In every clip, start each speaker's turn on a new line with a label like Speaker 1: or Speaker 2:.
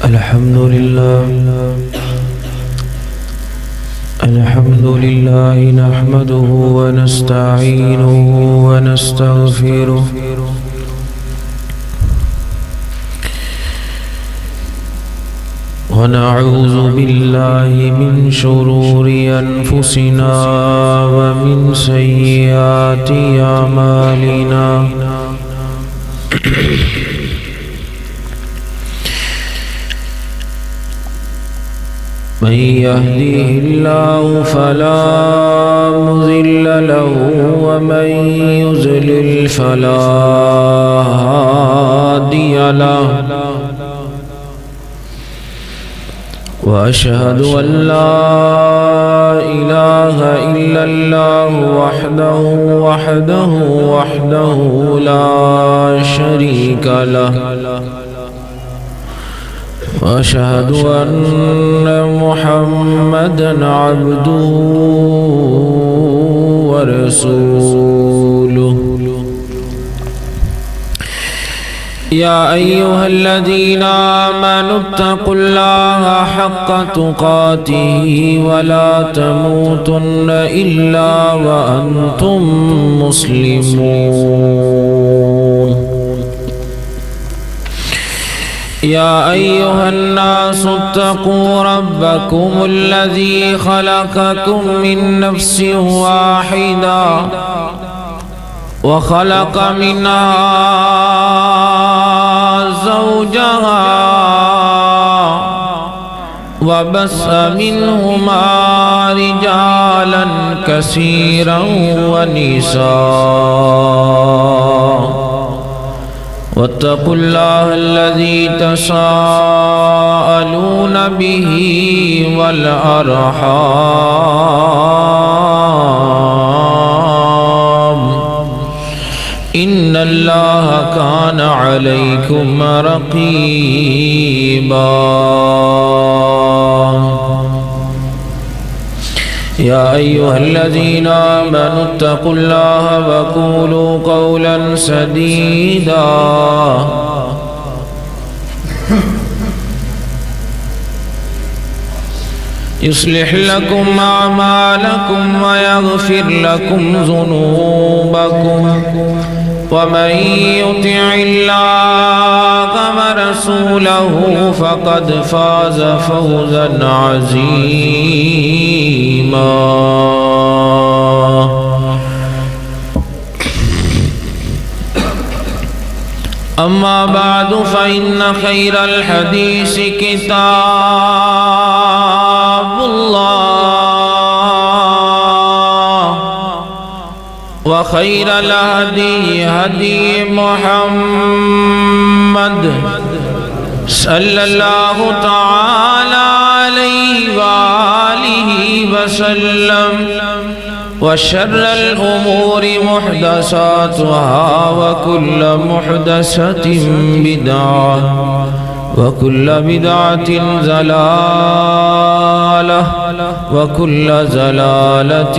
Speaker 1: الحمد لله نحمده ونستعينه ونستغفره ونعوذ بالله من شرور أنفسنا ومن سيئات أعمالنا من يهديه الله فلا مضل له ومن يضلل فلا هادي له وأشهد أن لا إله إلا الله وحده لا شريك له وأشهد أن محمدًا عبده ورسوله يا أيها الذين آمنوا اتقوا الله حق تقاته ولا تموتن إلا وأنتم مسلمون يا أيها الناس اتقوا ربكم الذي خلقكم من نفس واحدة وخلق منها زوجها وبث منهما رجالا كثيرا ونساء واتقوا الله الذي تساءلون به والأرحام إن الله كان عليكم رقيبا يا أيها الذين آمنوا اتقوا الله وقولوا قولا سديدا يصلح لكم أعمالكم ويغفر لكم ذنوبكم ومن يطع الله ورسوله فقد فاز فوزا عظيما أما بعد فإن خير الحديث كتاب الله وخير الهدي هدي محمد صلى الله تعالى عليه وآله وسلم وشر الأمور محدثاتها وكل محدثة بدعة وكل بدعة ضلالة وكل ضلالة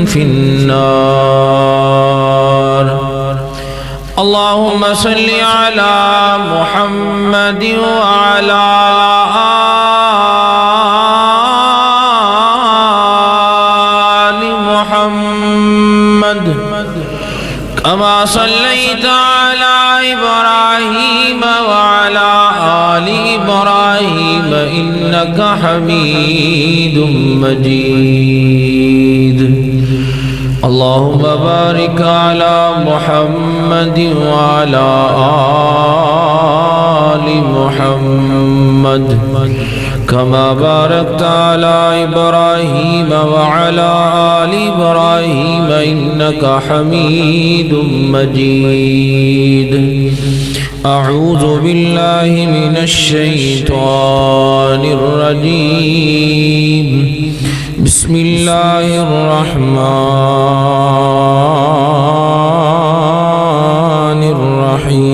Speaker 1: في النار اللهم صل على محمد وعلى آل محمد كما صليت على إبراهيم وعلى آل إبراهيم إنك حميد مجيد اللهم بارك على محمد وعلى آل محمد كما باركت على إبراهيم وعلى آل إبراهيم إنك حميد مجيد أعوذ بالله من الشيطان الرجيم بسم الله الرحمن الرحيم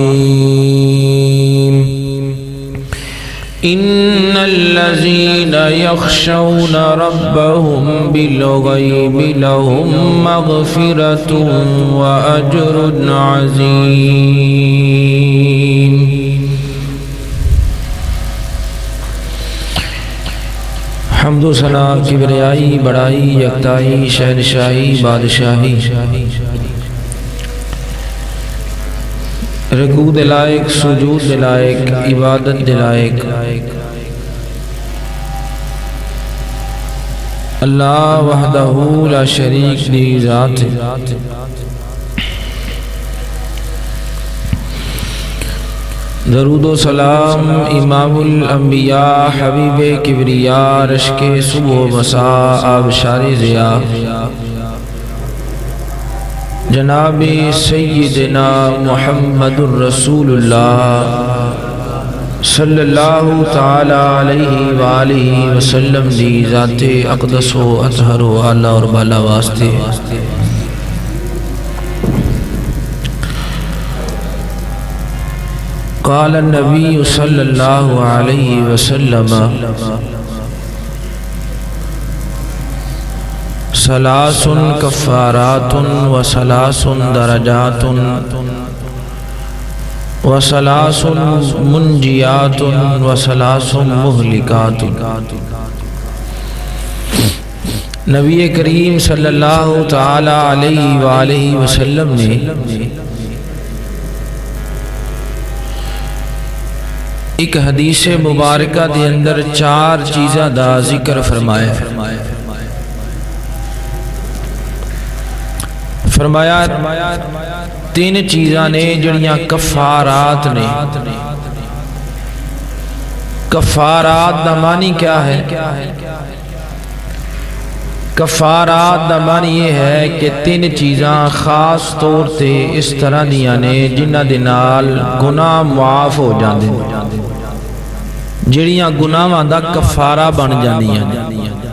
Speaker 1: إن الذين يخشون ربهم بالغيب لهم مغفرة وأجر عظيم حمد و ثنا کبریائی بڑائی یکتائی شہنشاہی بادشاہی رکوع دلائق سجود دلائق عبادت دلائق اللہ وحدہ لا شریک دی ذات درود و سلام امام الانبیاء حبیب کبریاء رشک صبح و مساء آبشار ضیاء جناب سیدنا محمد الرسول اللہ صلی اللہ تعالی علیہ وآلہ وسلم دی ذات اقدس و اطہر و اعلیٰ اور بالا واسطے قال النبی صلی اللہ علیہ وسلم ثلاث کفارات و ثلاث درجات و ثلاث منجیات و ثلاث مہلکات نبی کریم صلی اللہ تعالی علیہ وآلہ وسلم نے ایک حدیث مبارکہ دے اندر 4 چیزاں دا ذکر فرمایا فرمایا 3 چیزاں نے جڑیاں کفارات نے کفارات دا معنی کیا ہے کفارات دا معنی یہ ہے کہ 3 چیزاں خاص طور تے اس طرح دیاں نے جنہ دے نال گناہ معاف ہو جاندے جڑیاں گناہاں دا کفارہ بن جاندیاں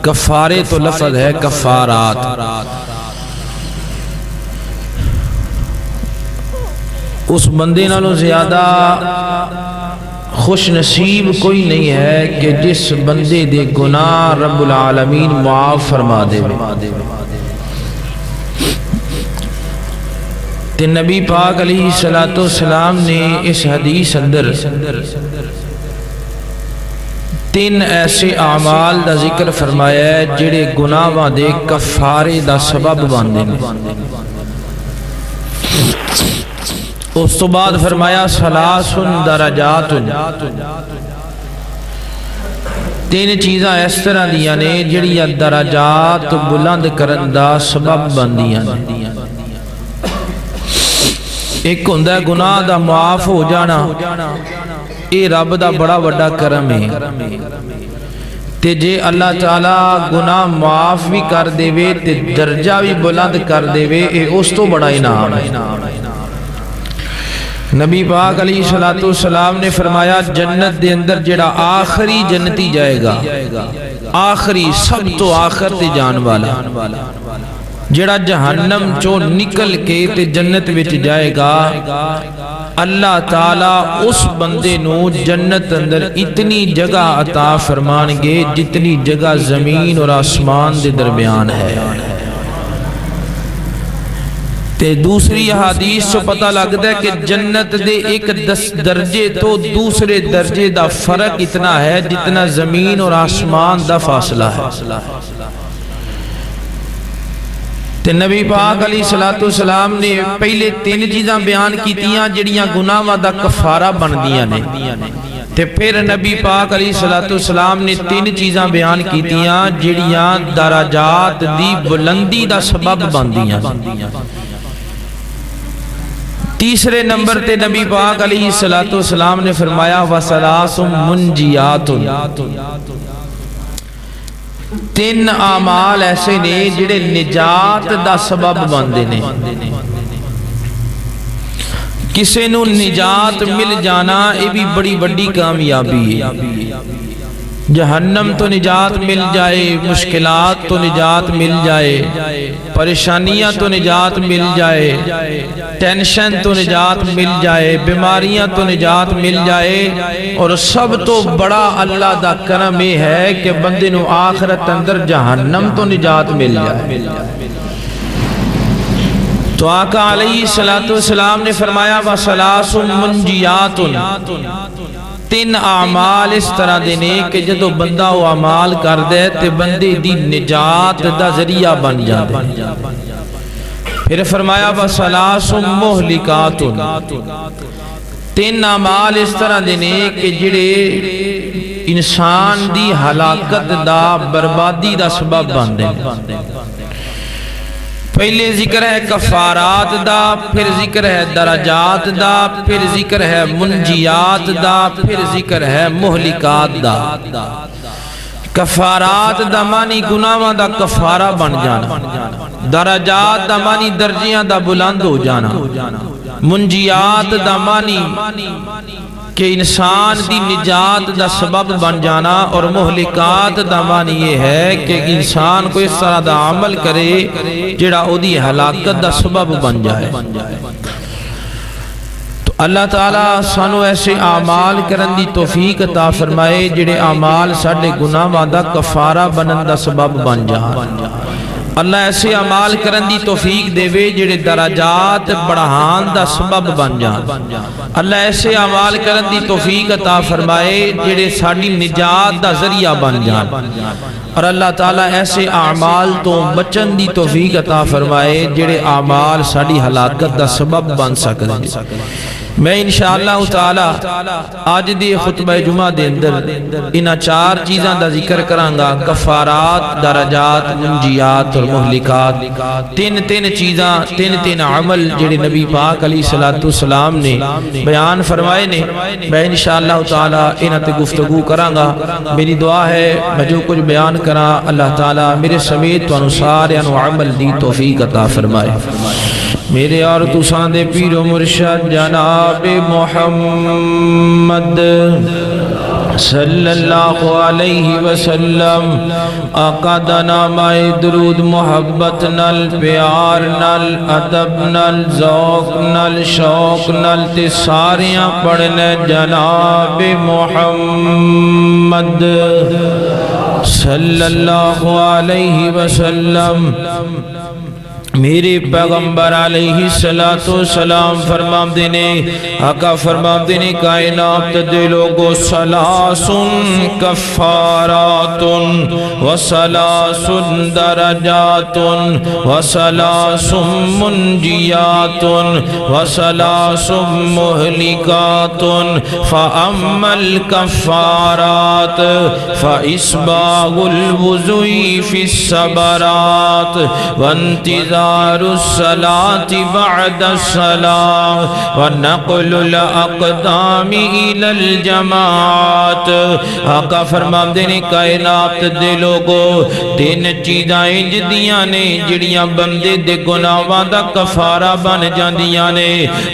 Speaker 1: کفارے تو لفظ ہے کفارات اس بندے نالوں زیادہ خوش نصیب کوئی نہیں ہے کہ جس بندے دے گناہ رب العالمین معاف فرما دے تے نبی پاک علیہ السلام نے اس حدیث اندر 3 ایسے اعمال دا ذکر فرمایا ہے جڑے گناہاں دے کفارے دا سبب بندے اس تو بعد فرمایا ثلاث درجات 3 چیزاں اس طرح دیاں نے جڑیاں درجات بلند کرن دا سبب بندیاں ایک ہوندہ ہے گناہ دا معاف ہو جانا اے رب دا بڑا بڑا کرم ہے تے جے اللہ تعالیٰ گناہ معاف بھی کر دے وے تے درجہ بھی بلند کر دے وے اے اس تو بڑا انعام ہے نبی پاک علیہ السلام نے فرمایا جنت دے اندر جڑا آخری جنتی جائے گا آخری سب تو آخر تے جان والا جڑا جہنم چو نکل کے تے جنت وچ جائے گا اللہ تعالیٰ اس بندے نو جنت اندر اتنی جگہ عطا فرمان گے جتنی جگہ زمین اور آسمان دے درمیان ہے تے دوسری حدیث سے پتہ لگتا ہے کہ جنت دے ایک 10 درجے تو دوسرے درجے دا فرق اتنا ہے جتنا زمین اور آسمان دا فاصلہ ہے تے نبی پاک علیہ السلام نے پہلے 3 چیزاں بیان کیتیاں جڑیاں گناہاں دا کفارہ بن دیاں نے تے پھر نبی پاک علیہ السلام نے 3 چیزاں بیان کیتیاں جڑیاں درجات دی بلندی دا سبب بن دیاں تیسرے نمبر تے نبی پاک علیہ السلام نے فرمایا وَثَلَاثٌ مُنْجِيَاتٌ 3 اعمال ایسے نے جڑے نجات دا سبب بندے نے کسے نو نجات مل جانا یہ بھی بڑی بڑی کامیابی ہے جہنم تو نجات مل جائے مشکلات تو نجات مل جائے پریشانیاں تو نجات مل جائے ٹینشن تو نجات مل جائے بیماریاں تو نجات مل جائے اور سب تو بڑا اللہ دا کرم یہ ہے کہ بندے نو آخرت اندر جہنم تو نجات مل جائے تو آقا علیہ السلام نے فرمایا وَثَلَاثٌ مُنْجِيَاتٌ تین اعمال اس طرح دینے کہ جدو بندہ وہ اعمال کر دے تے بندے دی نجات دا ذریعہ بن جاتے. پھر فرمایا وَسَلَاسٌ مُحْلِقَاتٌ، تین اعمال اس طرح دینے کہ جڑے انسان دی ہلاکت دا بربادی دا سبب بن دے. پہلے ذکر ہے کفارات دا، پھر ذکر ہے درجات دا، پھر ذکر ہے منجیات دا، پھر ذکر ہے مہلکات دا. کفارات دا معنی گناہاں دا کفارہ بن جانا، درجات دا معنی درجیاں دا بلند ہو جانا، منجیات دا معنی کہ انسان دی نجات دا سبب بن جانا، اور مہلکات دا معنی یہ ہے کہ انسان کو اس طرح دا عمل کرے جڑا او دی ہلاکت دا سبب بن جائے. تو اللہ تعالیٰ سانو ایسے اعمال کرن دی توفیق عطا فرمائے جڑے اعمال ساڈے گناہاں دا کفارہ بنن دا سبب بن جان. اللہ ایسے اعمال کرن دی توفیق دے وے جڑے درجات بڑھان دا سبب بن جان. اللہ ایسے اعمال کرن دی توفیق عطا فرمائے جڑے ساڈی نجات دا ذریعہ بن جان. اور اللہ تعالیٰ ایسے اعمال تو بچن دی توفیق عطا فرمائے جڑے اعمال ساڈی ہلاکت دا سبب بن سکدے. میں انشاءاللہ تعالیٰ آج دی خطبہ جمعہ دے اندر انہا چار چیزاں دا ذکر کرانگا، کفارات، درجات، منجیات اور مہلکات. تین چیزاں، تین عمل جڑے نبی پاک علیہ السلام نے بیان فرمائے نے. میں انشاءاللہ تعالیٰ انہا تے گفتگو کرانگا. میری دعا ہے میں جو کچھ بیان کرا اللہ تعالیٰ میرے سمیت تو انسار عمل دی توفیق عطا فرمائے. میرے اور تساں دے پیر و مرشد جناب محمد صلی اللہ علیہ وسلم آقا دا نامائے درود محبت نل پیار نل ادب نل ذوق نل شوق نل تے ساریاں پڑھنے جناب محمد صلی اللہ علیہ وسلم. میرے پیغمبر علیہ السلام فرمام دینے آقا فرمام دینے کائنات دے لوگو سلاسن کفاراتن وسلاسن درجاتن وسلاسن منجیاتن وسلاسن مہلکاتن فاما الکفارات فاسباغ الوضوء فی الصبرات وانتظار الصلاة بعد الصلاة ونقل الاقدام الى الجماعات. آقا فرمان دینے کائنات دے لوگو تین چیزاں انجدیاں نے جڑیاں بندے دے گناہاں دا کفارہ بن جاندیاں نے.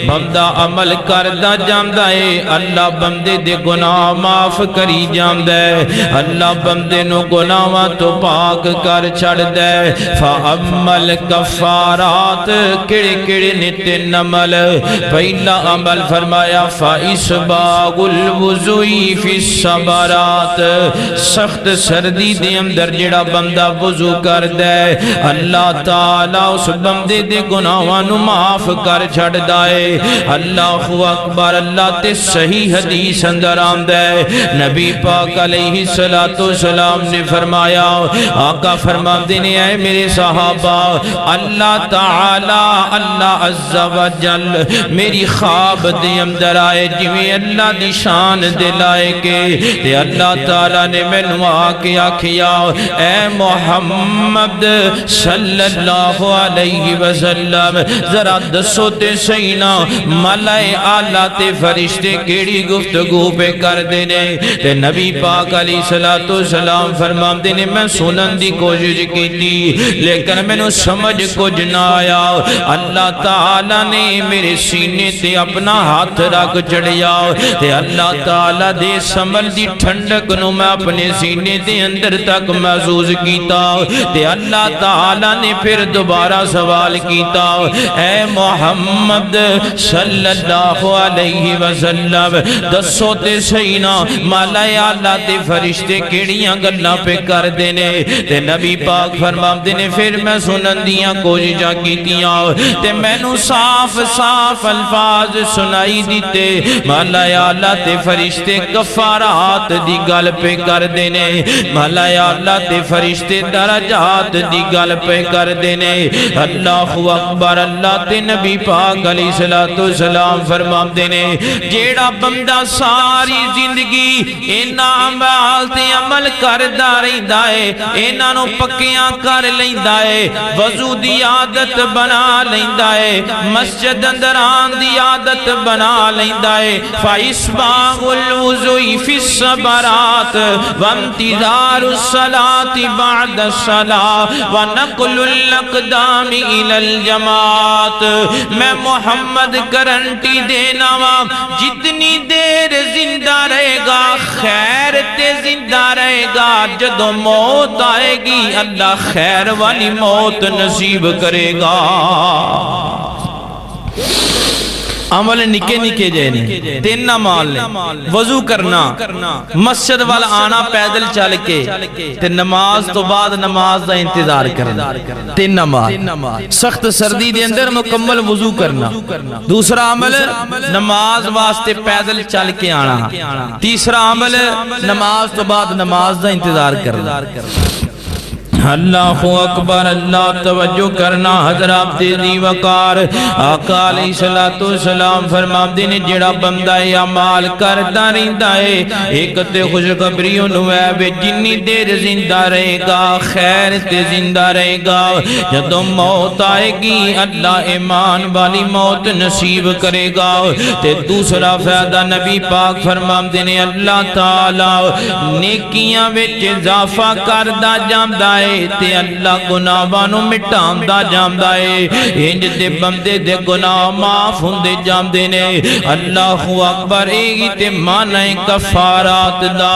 Speaker 1: بندہ عمل کردہ جاندہ ہے اللہ بندے دے گناہ معاف کری جاندہ ہے، اللہ بندے نو گناہاں تو پاک کر چھڑ دے. فَأَمَّا الْكَفَّارَاتِ کڑے کڑے نتے نمل. پہلا عمل فرمایا فَإِسْبَاغُ الْوُضُوءِ فِي الصَّبَرَاتِ، سخت سردی دے اندر جڑا بندہ وضو کر دے اللہ تعالیٰ اس بندے دے گناہاں نو معاف کر چھڑ دائے. اللہ اکبر. اللہ تے صحیح حدیث اندر آمدے نبی پاک علیہ السلام نے فرمایا آقا فرما دینے اے میرے صحابہ اللہ تعالیٰ اللہ عز و جل میری خواب دے اندر آئے جویں اللہ دی شان دے لائے کے تے اللہ تعالیٰ نے مینوں آکے آکھیا اے محمد صلی اللہ علیہ وسلم ذرا دسو تے سینا ملائے آلہ تے فرشتے کیڑی گفتگو پہ کر دینے. تے نبی پاک علیہ السلام فرمام دینے میں سنن دی کوشش کی تھی لیکن میں نے سمجھ کچھ نہ آیا. اللہ تعالیٰ نے میرے سینے تے اپنا ہاتھ رکھ چڑھیا تے اللہ تعالیٰ دے سمل دی ٹھنڈک نو میں اپنے سینے دے اندر تک محسوس کیتا تے اللہ تعالیٰ نے پھر دوبارہ سوال کیتا اے محمد صلی اللہ علیہ وسلم دسو تے سینا مالائے اللہ تے فرشتے کیڑیاں گلہ پہ کر دینے. تے نبی پاک فرمام دینے پھر میں سنن دیاں کوششاں کیتیاں تے مینوں صاف صاف الفاظ سنائی دیتے مولا یا اللہ تے فرشتے کفارات دی گل پہ کر دینے مولا یا اللہ تے فرشتے درجات دی گل پہ کر دینے اللہ اکبر اللہ تے نبی پاک علیہ السلام فرما دینے جیڑا بندہ ساری زندگی اینا عمال تے عمل کردا رہندا ہے انہاں نوں پکیاں کر لیندا ہے وضو دی عادت بنا لیندا ہے مسجد اندر آن دی عادت بنا لیندا ہے فاسباغ الوضوء فی الصبرات وانتظار الصلاة بعد الصلاة ونقل الاقدام الى الجماعت میں محمد گارنٹی دینا وا جتنی دیر زندہ رہے گا خیر تے زندہ رہے گا جدو موت آئے گی اللہ خیر والی موت نصیب کرے گا عمل نکے نکے جائے تین نمال لیں وضو کرنا مسجد والا آنا پیدل چل کے تے نماز تو بعد نماز دا انتظار کرنا تین نمال سخت سردی دے اندر مکمل وضو کرنا دوسرا عمل نماز واسطے پیدل چل کے آنا تیسرا عمل نماز تو بعد نماز دا انتظار کرنا اللہ اکبر اللہ توجہ کرنا حضرات دی وقار آقا علیہ السلام فرما دینے جڑا بندہ اعمال کرتا رہندا ہے ایک تے خوشخبری انہوں ہے جنی دیر زندہ رہے گا خیر تے زندہ رہے گا جدو موت آئے گی اللہ ایمان والی موت نصیب کرے گا تے دوسرا فائدہ نبی پاک فرما دینے اللہ تعالی نیکیاں وچ اضافہ کردا جاندا ہے تے اللہ گناہاں مٹاندا جاندا ہے انج دے بندے دے گناہ معاف ہوندے جاندے نے اللہ اکبر اے تے معنی کفارات دا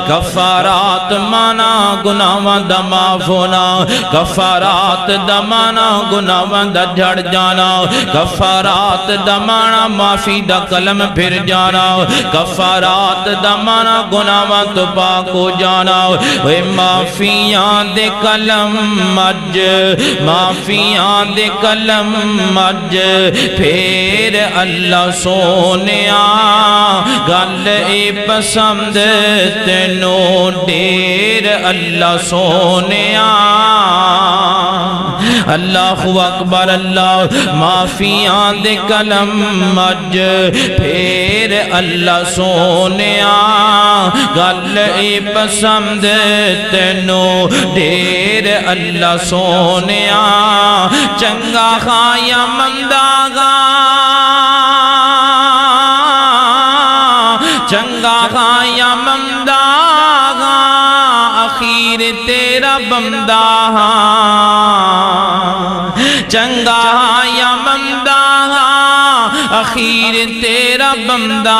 Speaker 1: کفارات معنی گناہاں دا معاف ہونا کفارات دا معنی گناہاں دا جھڑ جانا کفارات دا معنی معافی دا کلم پھر جانا کفارات دا معنی گناہاں تو پاک ہو جانا اے معافیاں دے کلم مج معافیاں دے کلم مج پھر اللہ سونیا گل اے پسند تینوں ڈیر اللہ سونیا اللہ اکبر اللہ معافیاں دے کلم مج پھر اللہ سونیا گل اے پسند تینوں ڈیر اللہ سونیا چنگا خایا منداغا چنگا خایا منداغا اخیر تیرا بندہ چنگا یا منداغا اخیر تیرا بندہ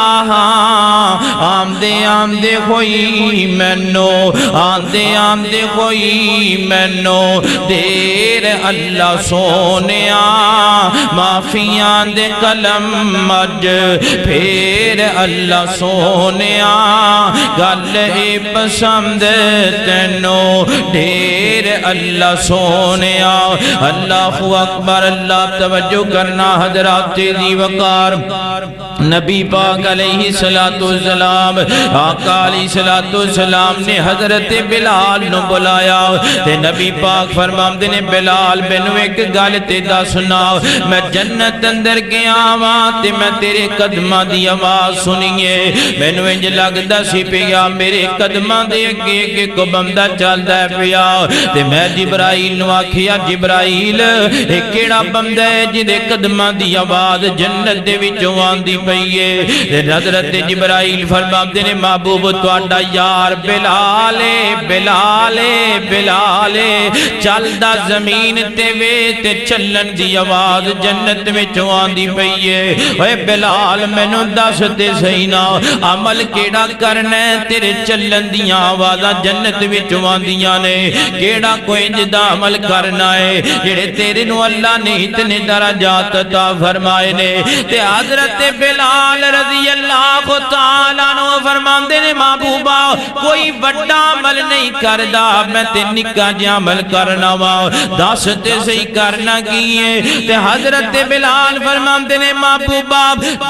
Speaker 1: آمدے آمدے ہوئی مینو آمدے آمدے ہوئی مینو دیر اللہ سونیا معافیاں دے کلم مج پھر اللہ سونیا گل اے پسند تینو دیر اللہ سونیا اللہ اکبر اللہ توجہ کرنا حضرات دی وقار نبی پاک علیہ السلام آقا علیہ السلام نے حضرت بلال نو بلایا تے نبی پاک فرماندے نے بلال بینو ایک گل تے دس سنا میں جنت اندر گیا واں تے میں تیرے قدماں دی آواز سنیے مینو انج لگدا سی پیا میرے قدماں دے اگے اگے کو بندہ چلدا ہے پیا تے میں جبرائیل نو آکھیا جبرائیل اے کیڑا بندہ ہے جدے قدماں دی آواز جنت دے وچوں آندی پئی ہے حضرت جبرائیل فرماندے نے محبوب تہاڈا یار بلال بلال بلال چلدا زمین تے وے تے چلن دی آواز جنت وچوں آندی پئی ہے اے بلال مینوں دس تے صحیح نا عمل کیڑا کرنا ہے تیرے چلن دیاں آوازاں جنت وچوں آندیاں نے کیڑا کوئی انج دا عمل کرنا ہے جڑے تیرے نو اللہ نے اتنے درجات عطا فرمائے نے تے حضرت بلال بلال رضی اللہ تعالیٰ عنہ فرماندے نے محبوبہ کوئی بڑا عمل نہیں کردا میں تے نکا جا عمل کرنا وا دس تے صحیح کرنا کیے تے حضرت بلال فرماندے نے محبوبہ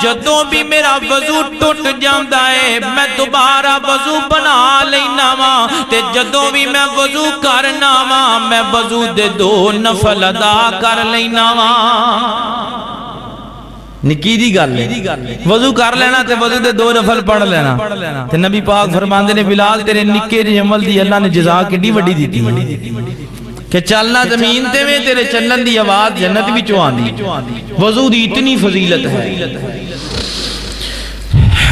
Speaker 1: جدوں بھی میرا وضو ٹوٹ جاندا ہے میں دوبارہ وضو بنا لینا وا تے جدوں بھی میں وضو کرنا وا میں وضو دے 2 نفل ادا کر لینا وا نکی دی گل ہے وضو کر لینا تے وضو دے 2 نفل پڑھ لینا تے نبی پاک فرماندے نے بلال تیرے نکے دے عمل دی اللہ نے جزا کڈی وڈی دیتی کہ چلنا زمین تے میں تیرے چلن دی آواز جنت وچوں آندی وضو دی اتنی فضیلت ہے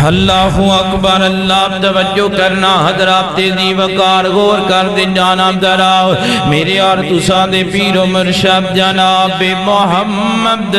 Speaker 1: اللہ اکبر اللہ توجہ کرنا حضرات تیزی وقار غور کر دے جانب دراؤ میرے اور تساں دے پیر و مرشد جناب محمد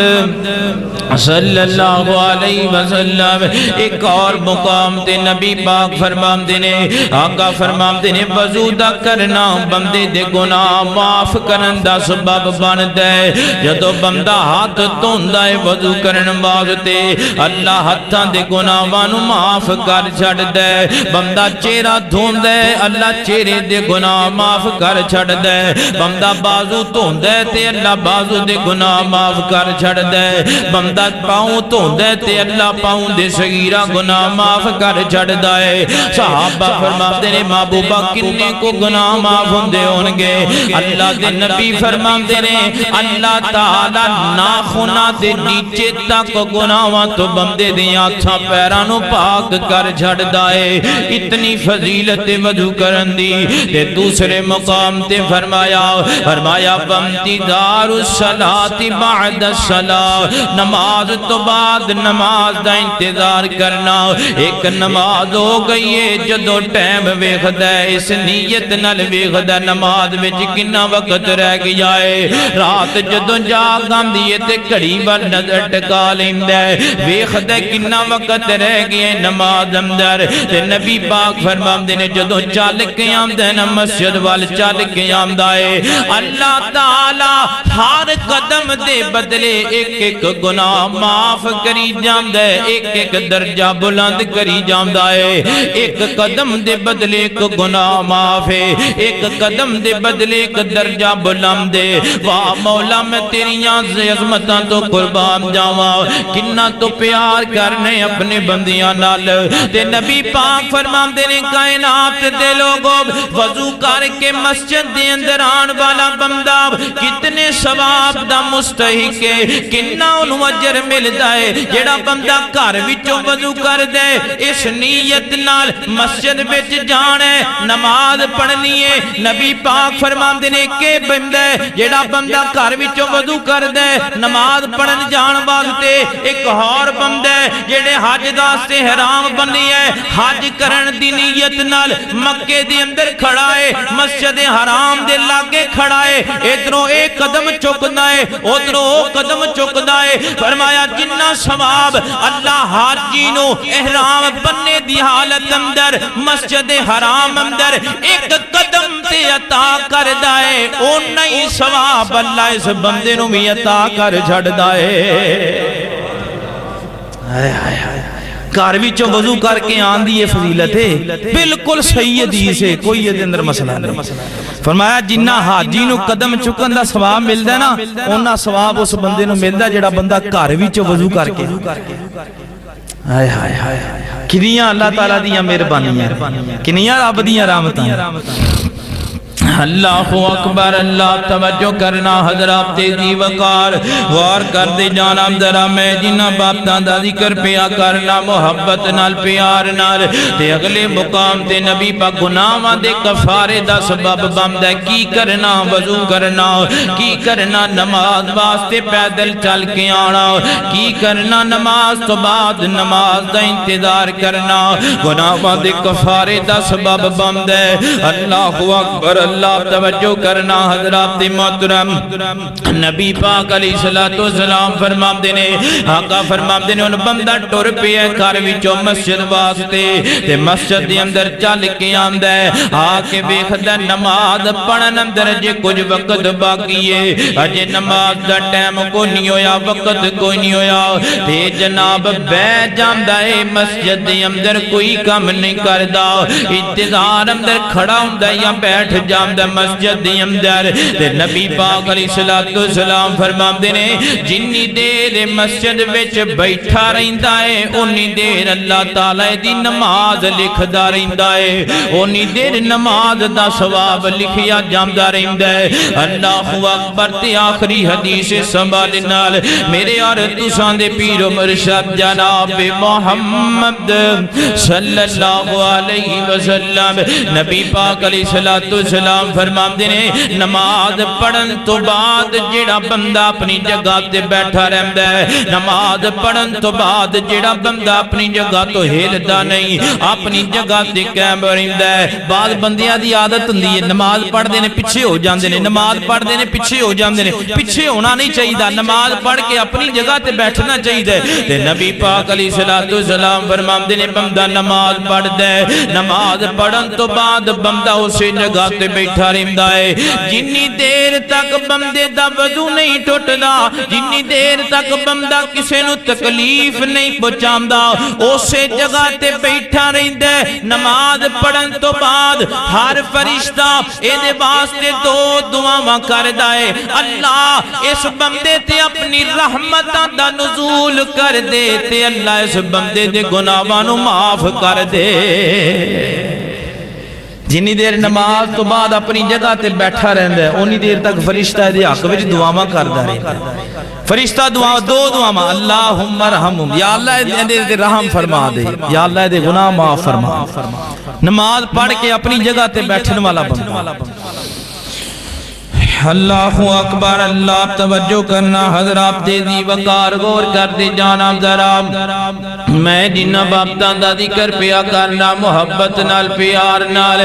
Speaker 1: صلی اللہ علیہ وسلم ایک اور مقام تے نبی پاک فرماندے نے آقا فرماندے نے وضو دا کرنا بندے دے گناہ معاف کرن دا سبب بندا ہے جدوں بندہ ہاتھ دھوندا ہے وضو کرن واسطے اللہ ہاتھاں دے گناہ نو معاف کر چھڑ دے بندہ چہرہ دھوندا ہے اللہ چہرے دے گناہ معاف کر چھڑ دے بندہ بازو دھوندا ہے تے اللہ بازو دے گناہ معاف کر چھڑ دے بندہ پاؤں دھوندا ہے تے اللہ پاؤں دے صغیرہ گناہ معاف کر چھڑ دے صحابہ فرماتے نے محبوبہ کنے کو گناہ معاف ہوندے ہونگے اللہ دے نبی فرماتے نے اللہ تعالی ناخناں دے نیچے تک گناہاں تو بندے دے ہاتھاں پیراں نو پاک کر چھڑ دائے اتنی فضیلت وضو کرن دی تے دوسرے مقام تے فرمایا بامتدار الصلاۃ بعد الصلاۃ نماز تو بعد نماز دا انتظار کرنا ایک نماز ہو گئی ہے جدو ٹائم ویکھدا ہے اس نیت نال ویکھدا نماز وچ کنا وقت رہ گیا ہے رات جدو جاگ آندی ہے تے گھڑی ول نظر ٹکا لیندا ہے ویکھدا کنا وقت رہ گیا نماز اندر تے نبی پاک فرماندے نے جدو چل کے آندا نا مسجد وال چل کے آندا ہے اللہ تعالی ہر قدم دے بدلے ایک ایک گناہ معاف کری جاندا ہے ایک ایک درجہ بلند کری جاندا ہے ایک قدم دے بدلے ایک گناہ معاف ہے ایک قدم دے بدلے ایک درجہ بلند ہے واہ مولا میں تیریاں عظمتاں تو قربان جاواں کنا تو پیار کرنے اپنے بندیاں نال تے نبی پاک فرماندے نے کائنات دے لوگوں وضو کر کے مسجد دے اندر آن والا بندہ کتنے ثواب دا مستحق ہے کنا انہوں اجر ملدا ہے جڑا بندہ گھر وچوں وضو کر دے اس نیت نال مسجد وچ جانا ہے نماز پڑھنی ہے نبی پاک فرماندے نے کہ بندہ جڑا بندہ گھر وچوں وضو کر دے نماز پڑھن جان واسطے ایک اور بندہ جڑے حج واسطے حرام بنی ہے حج کرن دی نیت نال مکے دے اندر کھڑا ہے مسجد حرام دے لاگے کھڑا ہے ادھروں ایک قدم چکدا ہے ادھروں او قدم چکدا ہے فرمایا جنہ ثواب اللہ حاجی نو احرام بننے دی حالت اندر مسجد حرام اندر ایک قدم تے عطا کردا ہے اونہ ہی ثواب اللہ اس بندے نو بھی عطا کر چھڑدا ہے گھر وچوں وضو کر کے آندی ہے فضیلت ہے بالکل صحیح حدیث ہے کوئی یہ اندر مسئلہ نہیں فرمایا جنہ حاجی نو قدم چکن دا ثواب ملدا ہے نا اونا ثواب اس بندے نو ملدا جڑا بندہ گھر وچوں وضو کر کے ہائے ہائے ہائے کنیاں اللہ تعالیٰ دیاں مہربانیاں کنیاں رب دیاں رحمتاں اللہ اکبر اللہ توجہ کرنا حضرات تیزی وقار غور کر دے جانب ذرا میں جنہ باتاں دا ذکر پیا کرنا محبت نال پیار نال تے اگلے مقام تے نبی پاک گناہاں دے کفارے دا سبب بندا کی کرنا وضو کرنا کی کرنا نماز واسطے پیدل چل کے آنا کی کرنا نماز تو بعد نماز دا انتظار کرنا گناہاں دے کفارے دا سبب بندا ہے اللہ اکبر اللہ توجہ کرنا حضرات محترم، نبی پاک علیہ السلام فرماتے نے، آقا فرماتے نے، ان بندہ ٹر پیا گھر وچوں مسجد واسطے تے مسجد دے اندر چل کے آندا ہے، آ کے ویکھدا نماز پڑھن اندر جے کچھ وقت باقی ہے، اجے نماز دا ٹائم کوئی نہیں ہویا، وقت کوئی نہیں ہویا، تے جناب بیٹھ جاندا ہے مسجد دے اندر، کوئی کام نہیں کردا، انتظار اندر کھڑا ہوندا یا بیٹھ جاندا مسجد دے اندر، تے نبی پاک علیہ السلام فرماندے نے جنی دیر مسجد وچ بیٹھا رہندا ہے اونی دیر اللہ تعالی دی نماز لکھدا رہندا ہے، اونی دیر نماز دا ثواب لکھیا جاندا رہندا ہے۔ اللہ اکبر تے آخری حدیث سنبھال نال میرے اور تساں دے پیر و مرشد جناب محمد صلی اللہ علیہ وسلم نبی پاک علیہ السلام فرماندے نے نماز پڑھن تو بعد جڑا بندہ اپنی جگہ تے بیٹھا رہندا ہے، نماز پڑھن تو بعد جڑا بندہ اپنی جگہ تو ہلدا نہیں، اپنی جگہ تے قائم رہندا ہے۔ بعض بندیاں دی عادت ہوندی ہے نماز پڑھدے نے پیچھے ہو جاندے نے، نماز پڑھدے نے پیچھے ہو جاندے نے، پیچھے ہونا نہیں چاہیے، نماز پڑھ کے اپنی جگہ تے بیٹھنا چاہیے۔ تے نبی پاک علیہ السلام فرماندے نے بندہ نماز پڑھدا ہے، نماز پڑھن تو بعد بندہ اسی جگہ تے بیٹھا رہندا ہے، جنی دیر تک بندے دا وضو نہیں ٹوٹدا، جنی دیر تک بندہ کسے نو تکلیف نہیں پہنچاندا اسی جگہ تے بیٹھا رہندا ہے۔ نماز پڑھن تو بعد ہر فرشتہ اے واسطے دو دعاواں کردا ہے، اللہ اس بندے تے اپنی رحمتاں دا نزول کر دے تے اللہ اس بندے دے گناہاں نو معاف کر دے۔ جنی دیر نماز تو بعد اپنی جگہ تے بیٹھا رہندا ہے اونی دیر تک فرشتہ دے حق وچ دعاواں کردا رہندا ہے۔ فرشتہ دعا دو دعاواں اللہم ارحمہم، یا اللہ دے رحم فرما دے، یا اللہ دے گناہ معاف فرما۔ نماز پڑھ کے اپنی جگہ تے بیٹھن والا بندہ، اللہ اکبر، اللہ توجہ کرنا حضرات تیزی وقار غور کر دے جانا ذرا، میں جنہ بابتاں دا ذکر پیا کرنا محبت نال پیار نال،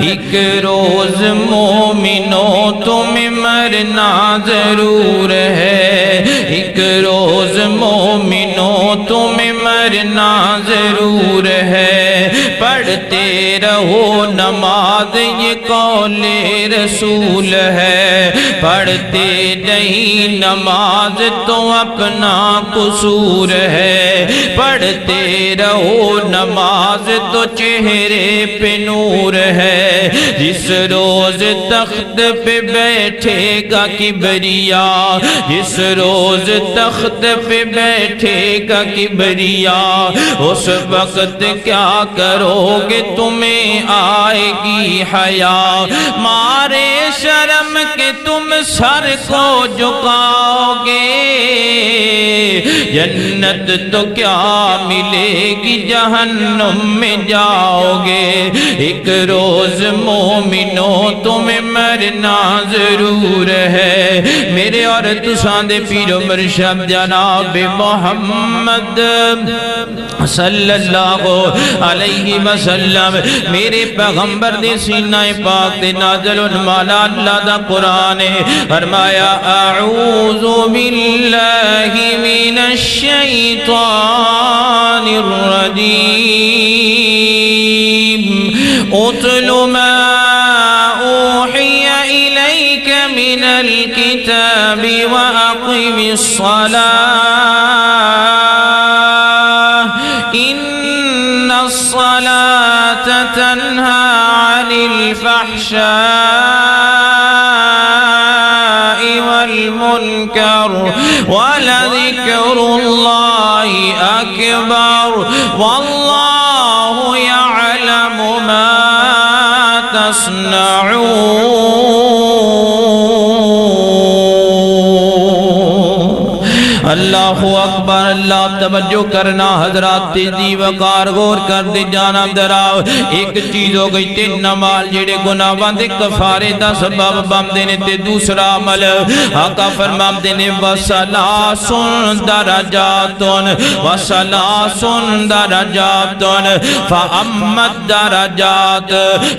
Speaker 1: ایک روز مومنوں تمہیں مرنا ضرور ہے، ایک روز مومنوں تمہیں مرنا ضرور ہے، پڑھتے رہو نماز یہ قول رسول ہے، پڑھتے نہیں نماز تو اپنا قصور ہے، پڑھتے رہو نماز تو چہرے پہ نور ہے، جس روز تخت پہ بیٹھے گا کبریا، جس روز تخت پہ بیٹھے گا کبریا، اس وقت کیا کرو گے تمہیں آئے گی حیا، مارے شرم کہ تم سر کو جھکاؤ گے، جنت تو کیا ملے گی جہنم میں جاؤ گے، ایک روز مومنوں تمہیں مرنا ضرور ہے۔ میرے اور تساں دے پیر و مرشد جناب محمد صلی اللہ علیہ وسلم میرے پیغمبر دے سینہ پاک دے نازل مالا اللہ دا قرآن فرمایا اعوذ باللہ من الشیطان الرجیم اتل ما اوحی الیک من الکتاب واقم الصلاة ان الصلاة تنہى عن الفحشاء والمنكر ولذكر الله أكبر والله يعلم ما تصنعون۔ اللہ اکبر۔ اکبر اللہ توجہ کرنا حضرات تیزی وقار غور کر دے جانا دراؤ ایک چیز ہو گئی تے نمال جڑے گناہاں دے کفارے دا سبب بندے نے تے دوسرا عمل آقا فرماندے نے وسلاسن درجاتن وسلاسن درجاتن فامت درجات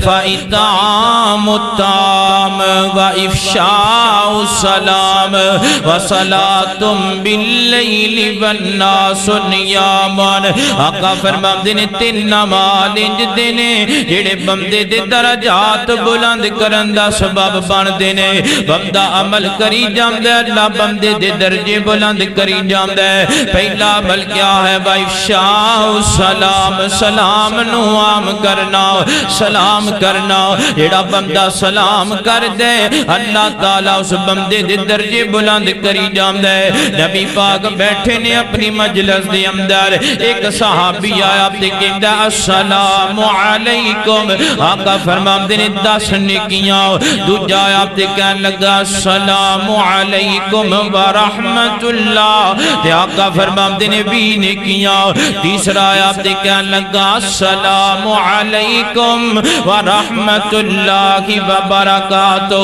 Speaker 1: فاطعام الطعام وافشاء السلام وصلاة باللیل والناس نیام آقا فرماندے نے تین نمال انج دے نے جڑے بندے دے درجات بلند کرن دا سبب بن دے نے بندہ عمل کری جاندے اللہ بندے دے درجے بلند کری جاندے پہلا عمل کیا ہے وافشاء السلام سلام نو عام کرنا سلام کرنا جڑا بندہ سلام کر دے اللہ تعالیٰ اس بندے دے درجے بلند کری جاندے نبی پاک بیٹھے نے اپنی مجلس دے اندر ایک صحابی آیا تے کہندا السلام علیکم آقا فرماندے نے 10 نیکیاں دوجا آیا تے کہن لگا السلام علیکم ورحمت اللہ تے آقا فرماندے نے 20 نیکیاں تیسرا آیا تے کہن لگا السلام علیکم ورحمت اللہ وبرکاتہ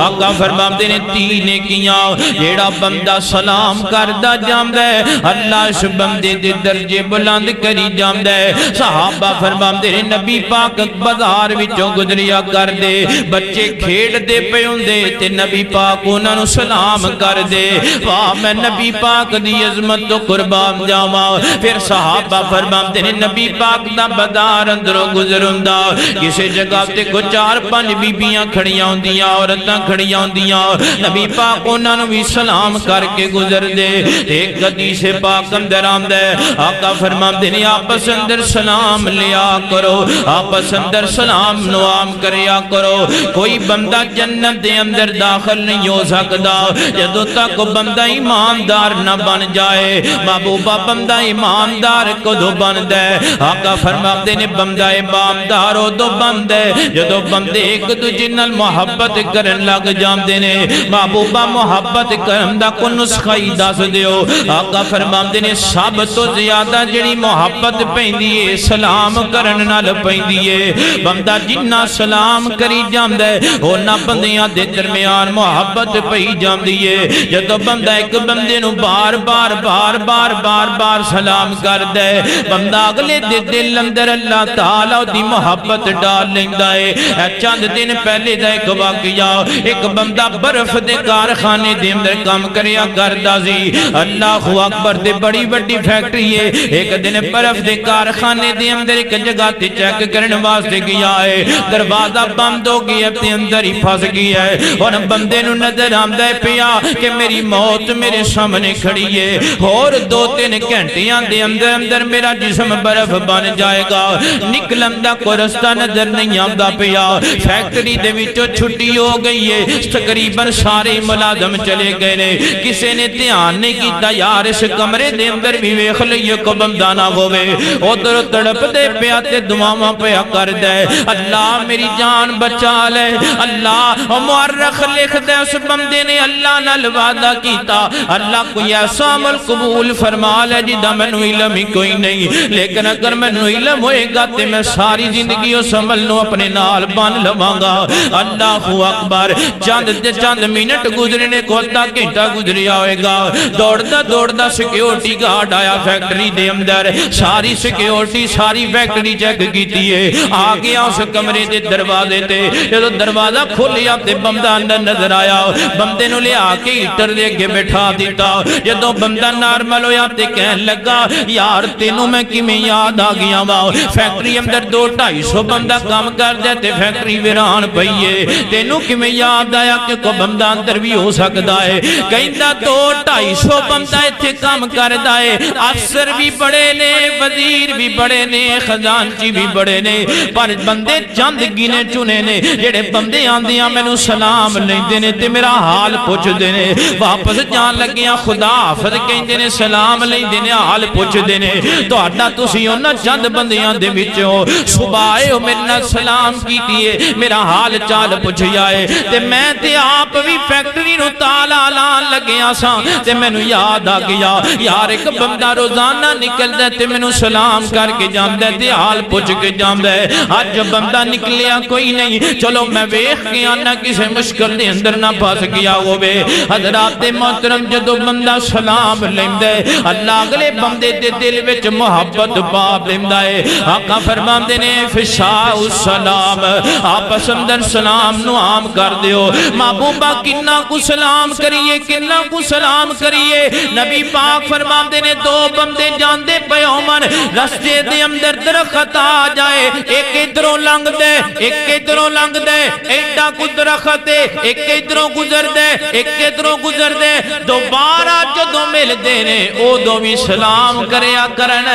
Speaker 1: آقا فرماندے نے 3 نیکیاں جیڑا بندہ سلام کردہ جاندے اللہ اس بندے دے درجے بلند کری جاندے صحابہ فرماندے نے نبی پاک بازار وچوں گزریا کر دے بچے کھیڑ دے پے ہوندے تے نبی پاک انہاں نوں سلام کر دے واہ میں نبی پاک دی عظمت تو قربان جاواں پھر صحابہ فرماندے نے نبی پاک دا بازار اندروں گزروندا کسے جگہ تے کو 4-5 بیبیاں کھڑیاں ہوندیاں عورتاں کھڑیاں ہوندیاں نبی پاک انہاں نوں بھی سلام کر کے گزر دے ایک حدیث پاک اندر آمدہ ہے آقا فرماندے نے آپس اندر سلام لیا کرو آپس اندر سلام نوام کریا کرو کوئی بندہ جنت دے اندر داخل نہیں ہو سکتا جدو تک بندہ ایماندار نہ بن جائے محبوبہ بندہ ایماندار کدو بن دے آقا فرماندے نے بندہ ایماندار ہو دو بندے جدو بندے ایک دوجے نال محبت کرن لگ جاندے نے محبوبہ محبت کرن دا کو نسخہ ہی دس دیو آقا فرماندے نے سب تو زیادہ جڑی محبت پیندی ہے سلام کرن نال پیندی ہے بندہ جنہ سلام کری جاندے اونا بندیاں دے درمیان محبت پئی جاندی ہے جدو بندہ ایک بندے نو بار بار بار بار بار بار سلام کر دے بندہ اگلے دے دل اندر اللہ تعالیٰ دی محبت ڈال لیندا ہے چند دن پہلے دا ایک واقعہ ایک بندہ برف دے کارخانے دے اندر کام کریا کردا سی اللہ اکبر دے بڑی بڑی فیکٹری ہے ایک دن برف دے کارخانے دے اندر ایک جگہ تے چیک کرنے واسطے گیا ہے دروازہ بند ہو گیا تے اندر ہی پھنس گیا ہے اور بندے نو نظر آندا ہے پیا کہ میری موت میرے سامنے کھڑی ہے اور 2-3 گھنٹیاں دے اندر اندر میرا جسم برف بن جائے گا نکلن دا کوئی رستہ نظر نہیں آندا پیا فیکٹری دے وچوں چھٹی ہو گئی ہے تقریباً سارے ملازم چلے گئے نے کسے نے دھیان نہیں کیتا یار اس کمرے دے اندر بھی ویکھ لئیے کو بندہ نہ ہووے ادھر تڑپ دے پیا تے دعاواں پیا کر دے اللہ میری جان بچا لے اللہ مورخ لکھ دے اس بندے نے اللہ نال وعدہ کیتا اللہ کوئی ایسا عمل قبول فرما لے جدا مینوں علم ہی کوئی نہیں لیکن اگر مینوں علم ہوئے گا تے میں ساری زندگی اس عمل نو اپنے نال بن لواں گا اللہ اکبر چند منٹ گزرنے کو آدھا گھنٹہ گزریا ہوئے گا دوڑدا سیکیورٹی گارڈ آیا فیکٹری دے اندر ساری سیکیورٹی ساری فیکٹری چیک کیتی ہے آ گیا اس کمرے دے دروازے تے جدو دروازہ کھولیا تے بندہ اندر نظر آیا بندے نو لے آ کے ہیٹر دے اگے بٹھا دیتا جدو بندہ نارمل ہویا تے کہن لگا یار تینوں میں کیویں یاد آ گیا وا فیکٹری اندر 200-250 بندہ کام کردا تے فیکٹری ویران پئی ہے تینوں کیویں یاد آیا کہ کو بندہ اندر بھی ہو سکدا ہے کہندا 200-250 بندہ ایتھے کام کردا ہے افسر بھی بڑے نے وزیر بھی بڑے نے خزانچی بھی بڑے نے پر بندے چند گنے چنے نے جڑے بندے آندیاں مینوں سلام لیندے نے تے میرا حال پوچھدے نے واپس جان لگیاں خدا حافظ کہندے نے سلام لیندے نے حال پوچھدے نے تہاڈا تسی انہاں چند بندیاں دے وچوں صبح آئے ہو میرے نال سلام کیتی ہے میرا حال چال پوچھیا ہے تے میں تے آپ بھی فیکٹری نو تالا لان لگیا سا تے مینوں یاد آ گیا یار ایک بندہ روزانہ نکل دے تے مینوں سلام کر کے جاندا ہے تے حال پوچھ کے جاندا ہے اج بندہ نکلیا کوئی نہیں چلو میں ویکھ کے آنا کسے مشکل دے اندر نہ پھس گیا ہوے حضرات محترم جدوں بندہ سلام لیندا ہے اللہ اگلے بندے دے دل وچ محبت پا دیندا ہے آقا فرماندے نے فشاء السلام آپس اندر سلام نو عام کر دیو محبوبہ کنا کو سلام کریے کنا کو سلام کریے نبی پاک فرماندے نے دو بندے جاندے پے ہون رستے دے اندر درخت آ جائے ایک ادھروں لنگ دے ایک ادھروں لنگ دے ایڈا کو درخت ہے ایک ادھروں گزر دے ایک ادھروں گزر دے دوبارہ جدوں مل دے نے او دو بھی سلام کریا کرن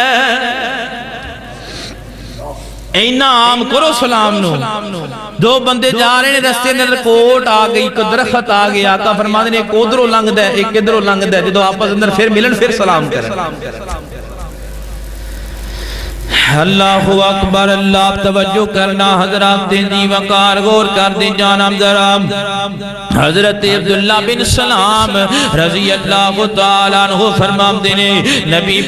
Speaker 1: اینا عام کرو سلام نو دو بندے جا رہے ہیں رستے اندر کوٹ آ گئی کو درخت آ گیا آقا فرماتے نے ایک ادھروں لنگ دے ایک ادھروں لنگ دے جدو آپس اندر پھر ملن پھر سلام کریں اللہ اکبر اللہ توجہ کرنا حضرات دی وقار غور کر دی جانم ذرام حضرت عبداللہ بن سلام رضی اللہ تعالیٰ عنہ فرمام دینے نبی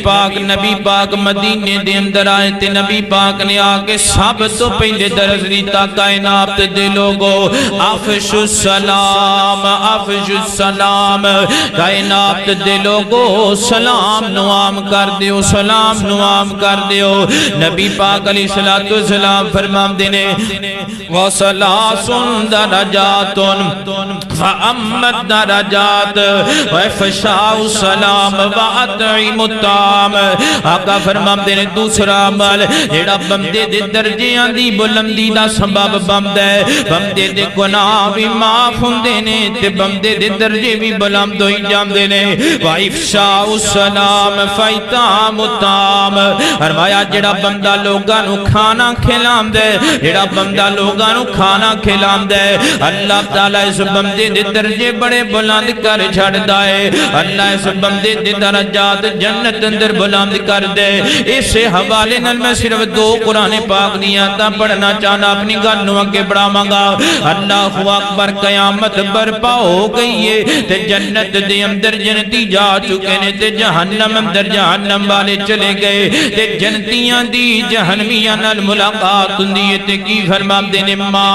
Speaker 1: پاک مدینے دے اندر آئے تے نبی پاک نے آکے سب تو پہلے درس دیتا کائنات دے لوگو افش السلام کائنات دے لوگو سلام نوام کر دیو سلام نوام کر دیو نبی پاک علیہ السلام فرمام دینے وَصَلَاسٌ دَرَجَاتٌ فَأَمَّتْ دَرَجَات وَإِفْشَاءُ السَّلَامِ وَأَطْعِمُ الطَّعَامِ آقا فرمام دینے دوسرا عمل جیڑا بندے دے درجیاں دی بلندی دا سبب بمد ہے بندے دے گناہ بھی معاف ہوں دینے تے بندے دے درجے بھی بلند ہوئی جام دینے وَإِفْشَاءُ السَّلَامِ فَإِطْعَامُ الطَّعَامِ فرمایا جیڑا بندہ لوگاں نو کھانا کھلام دے جیڑا بندہ لوگاں نو کھانا کھلام دے اللہ تعالیٰ اس بندے دے درجے بڑے بلند کر چھڑ دائے اللہ اس بندے دے درجات جنت اندر بلند کر دے اسے حوالے نل میں صرف دو قرآن پاک دیاتا پڑھنا چاہنا اپنی گھرنوں کے بڑا مانگا اللہ اکبر قیامت برپا ہو گئی ہے تے جنت دے اندر جنتی جا چکے نے تے جہنم اندر جہنم والے چلے گئے تے جنتیاں دی جہنمیاں نال ملاقات ہوندی تے کی فرمام دینے ما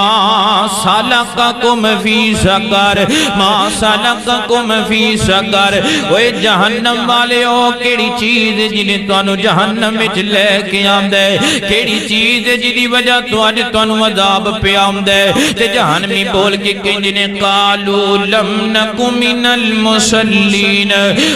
Speaker 1: سالککم فی سقر ما سالککم فی سقر اوے جہنم والے او کیڑی چیز جنہیں توانو جہنم وچ لے کے آمدے کیڑی چیز جنہی وجہ تو اج توانو عذاب پہ آمدے تے جہنمی بول کے کہیں نے قالوا لم نکو من المصلین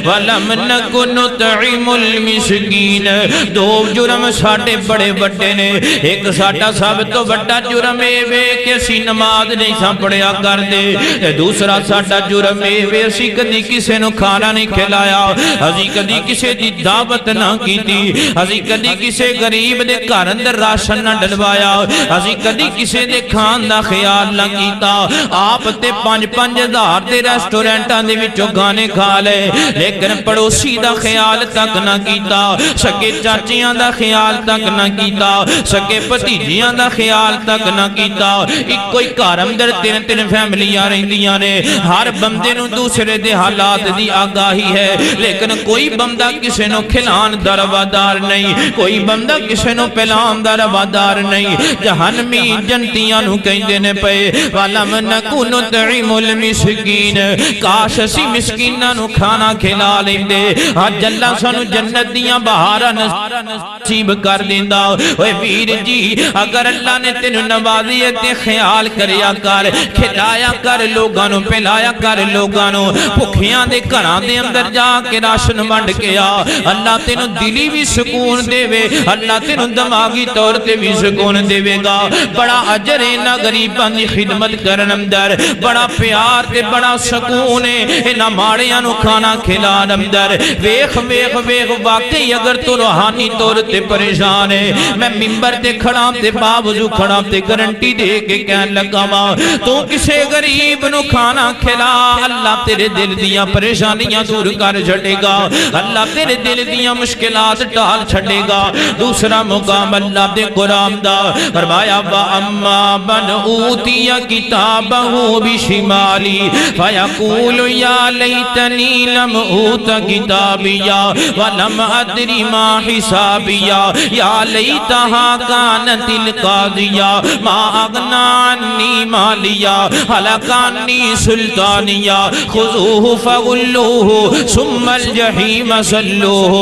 Speaker 1: ولم نکو نطعم المسکین دو جرم ساڑھے بڑے بڑے نے ایک ساڑھا سب تو بڑا جرم اے کہ اسی نماز نہیں سامپڑیا کر دے دوسرا ساڑھا جرم اے اسی کدی کسے نو کھانا نہیں کھلایا اسی کدی کسے دی دعوت نہ کی تھی اسی کدی کسے غریب دے گھر اندر راشن نہ ڈلوایا اسی کدی کسے دے کھان دا خیال نہ کیتا آپ تے 5,000 دے ریسٹورنٹاں دے وچوں گانے کھا لے لیکن پڑوسی دا خیال تک نہ کیتا سکے چاچیاں دا خیال تک نہ کیتا سکے پتیجیاں دا خیال تک نہ کیتا ایک کوئی گھر اندر تین فیملیاں رہندیاں نے ہر بندے نو دوسرے دے حالات دی آگاہی ہے لیکن کوئی بندہ کسے نو کھلان دا روادار نہیں کوئی بندہ کسے نو پلان دا روادار نہیں جہنمی جنتیاں نو کہندے نے پے وَلَمْ نَكُ نُطْعِمُ الْمِسْكِينَ کاش اسی مسکیناں نو کھانا کھلا لیندے اج اللہ سانو جنت دیاں بہاراں نصیب کر دیندا اوے ویر جی اگر اللہ نے تینو نوازی تے خیال کریا کر کھلایا کر لوگاں نو پلایا کر لوگاں نو بھکھیاں دے گھراں دے اندر جا کے راشن ونڈ کے آ اللہ تینو دلی بھی سکون دے وے اللہ تینو دماغی طور تے بھی سکون دے وے گا بڑا اجر ہے نہ غریباں دی خدمت کرن اندر بڑا پیار تے بڑا سکون ہے انہاں ماڑیاں نو کھانا کھلان اندر ویکھ ویکھ ویکھ واقعی اگر تو روحانی طور تے پریشان پریشان ہے. میں ممبر تے کھڑا تے باوضو کھڑا تے گارنٹی دے کے کہن لگا وا تو کسے غریب نو کھانا کھلا اللہ تیرے دل دیاں پریشانیاں دور کر چھڑے گا, اللہ تیرے دل دیاں مشکلات ٹال چھڑے گا. دوسرا مقام اللہ دے قرآن دا فرمایا وَأَمَّا مَنْ أُوتِيَ كِتَابَهُ بِشِمَالِهِ فَيَقُولُ يَا لَيْتَنِي لَمْ أُوتَ كِتَابِيَهْ وَلَمْ أَدْرِ مَا حِسَابِيَهْ يَا لَيْتَهَا كَانَتِ الْقَاضِيَةَ مَا أَغْنَى عَنِّي مَالِيَهْ هَلَكَ عَنِّي سُلْطَانِيَهْ خُذُوهُ فَغُلُّوهُ ثُمَّ الْجَحِيمَ صَلُّوهُ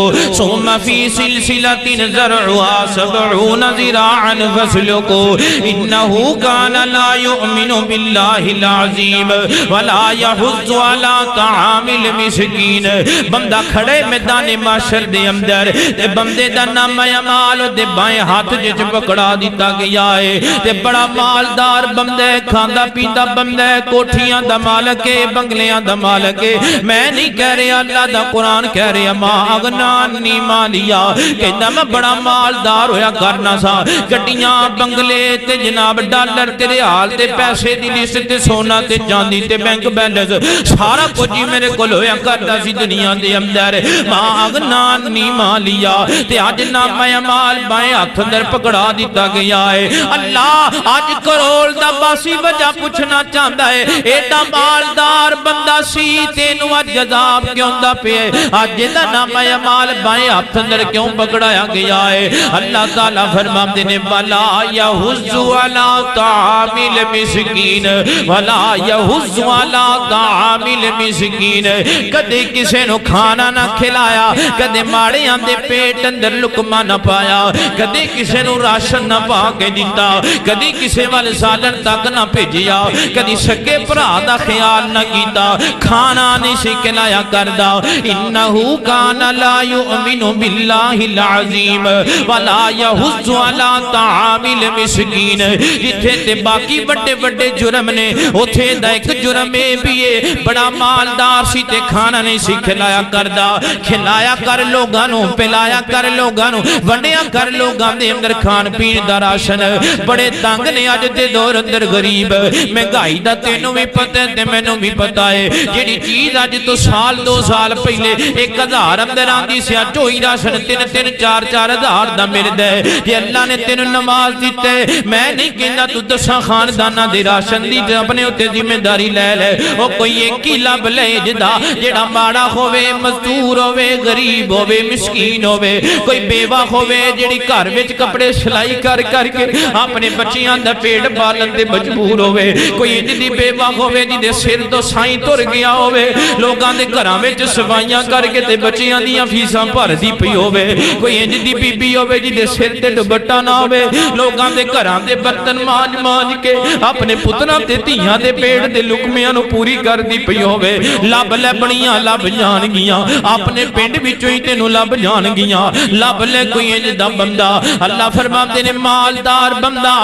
Speaker 1: ثُمَّ فِي سِلْسِلَةٍ ذَرْعُهَا 70 ذِرَاعًا فَاسْلُكُوهُ إِنَّهُ كَانَ لَا يُؤْمِنُ بِاللَّهِ الْعَظِيمِ وَلَا يَحُضُّ عَلَى طَعَامِ الْمِسْكِينِ. بندہ کھڑے میدان معاشر دے اندر تے بندے دا نام اعمال دے بائیں ہاتھ جچ پکڑا دیتا گیا ہے تے بڑا مالدار بندہ کھاندا پیندا بندہ کوٹھیاں دا مالک ہے بنگلیاں دا مالک ہے. میں نہیں کہہ رہا اللہ دا قرآن کہہ رہا ما اغنا عنی مالیا کہندا میں بڑا مالدار ہویا کرنا سا گڈیاں بنگلے تے جناب ڈالر تے ریال تے پیسے دی لسٹ تے سونا تے چاندی تے بینک بیلنس سارا کچھ ہی میرے کول ہویا کردا سی دنیا دے اندر ما اغنا عنی مالیا تے اج نام اعمال بائیں ہاتھ اندر پکڑا دیتا گیا ہے. اللہ اج کروڑ دا باسی وجہ پوچھنا چاہتا ہے ایڈا مالدار بندہ سی تینوں اج عذاب کیوں دا پے اج دا نام اعمال بائیں ہاتھ اندر کیوں پکڑایا گیا ہے. اللہ تعالیٰ فرماتے نے وَلَا يَحُضُّ عَلَى طَعَامِ الْمِسْكِينِ وَلَا يَحُضُّ عَلَى طَعَامِ الْمِسْكِينِ. کدے کسے نو کھانا نہ کھلایا کدے ماڑے آندے پیٹ اندر لقمہ نہ پایا کدے کسے نو راشن نہ پا کے دیتا کدی کسے والے سالن تک نہ بھیجیا کدی سکے بھرا دا خیال نہ کیتا کھانا نہیں سی کھلایا کردا. انہو کان لا یؤمن باللہ العظیم ولا یحض علی طعام المسکین. جتھے تے باقی بڑے بڑے جرم نے اوتھے دا ایک جرم بھی ہے بڑا مالدار سی تے کھانا نہیں سی کھلایا کردا. کھلایا کر لوگاں نو پلایا کر لوگاں نو ونڈیا کر لوگاں دے اندر کھان پین دا راشن بڑے تنگ نے اج دے دور اندر غریب مہنگائی دا تینوں بھی پتہ ہے تے مینوں بھی پتہ ہے جیڑی چیز اج تو سال 2 سال پہلے 1000 اندر آندی سی اج ہوئی راشن 3 4 ہزار دا ملدا ہے. جے اللہ نے تینوں نماز دتے میں نہیں کہندا تو 10 خانداناں دے راشن دی اپنے اوتے ذمہ داری لے لے او کوئی ایک ہی لب لے جڑا ماڑا ہوے مزدور ہوے غریب ہوے مسکین ہوے کوئی بیوہ ہوے جڑی گھر وچ کپڑے سلائی کر کے اپنے بچیاں دا پیٹ پالن تے مجبور ہوے کوئی انج دی بیوہ ہوے جے سر تو سائیں تر گیا ہوے لوکاں دے گھراں وچ صفائیاں کر کے تے بچیاں دیاں فیساں بھردی پئی ہوے کوئی انج دی بی بی ہوے جے سر تے دوپٹہ نہ ہوے لوکاں دے گھراں دے برتن مانج کے اپنے پتراں تے دھیاں دے پیٹ دے لقمیاں نو پوری کردی پئی ہوے لب لبنیاں لب جان گیاں اپنے پنڈ وچوں ہی تینوں لب جان گیاں لب لے کوئی انج دا بندہ. اللہ فرماتے نے مالدار بندہ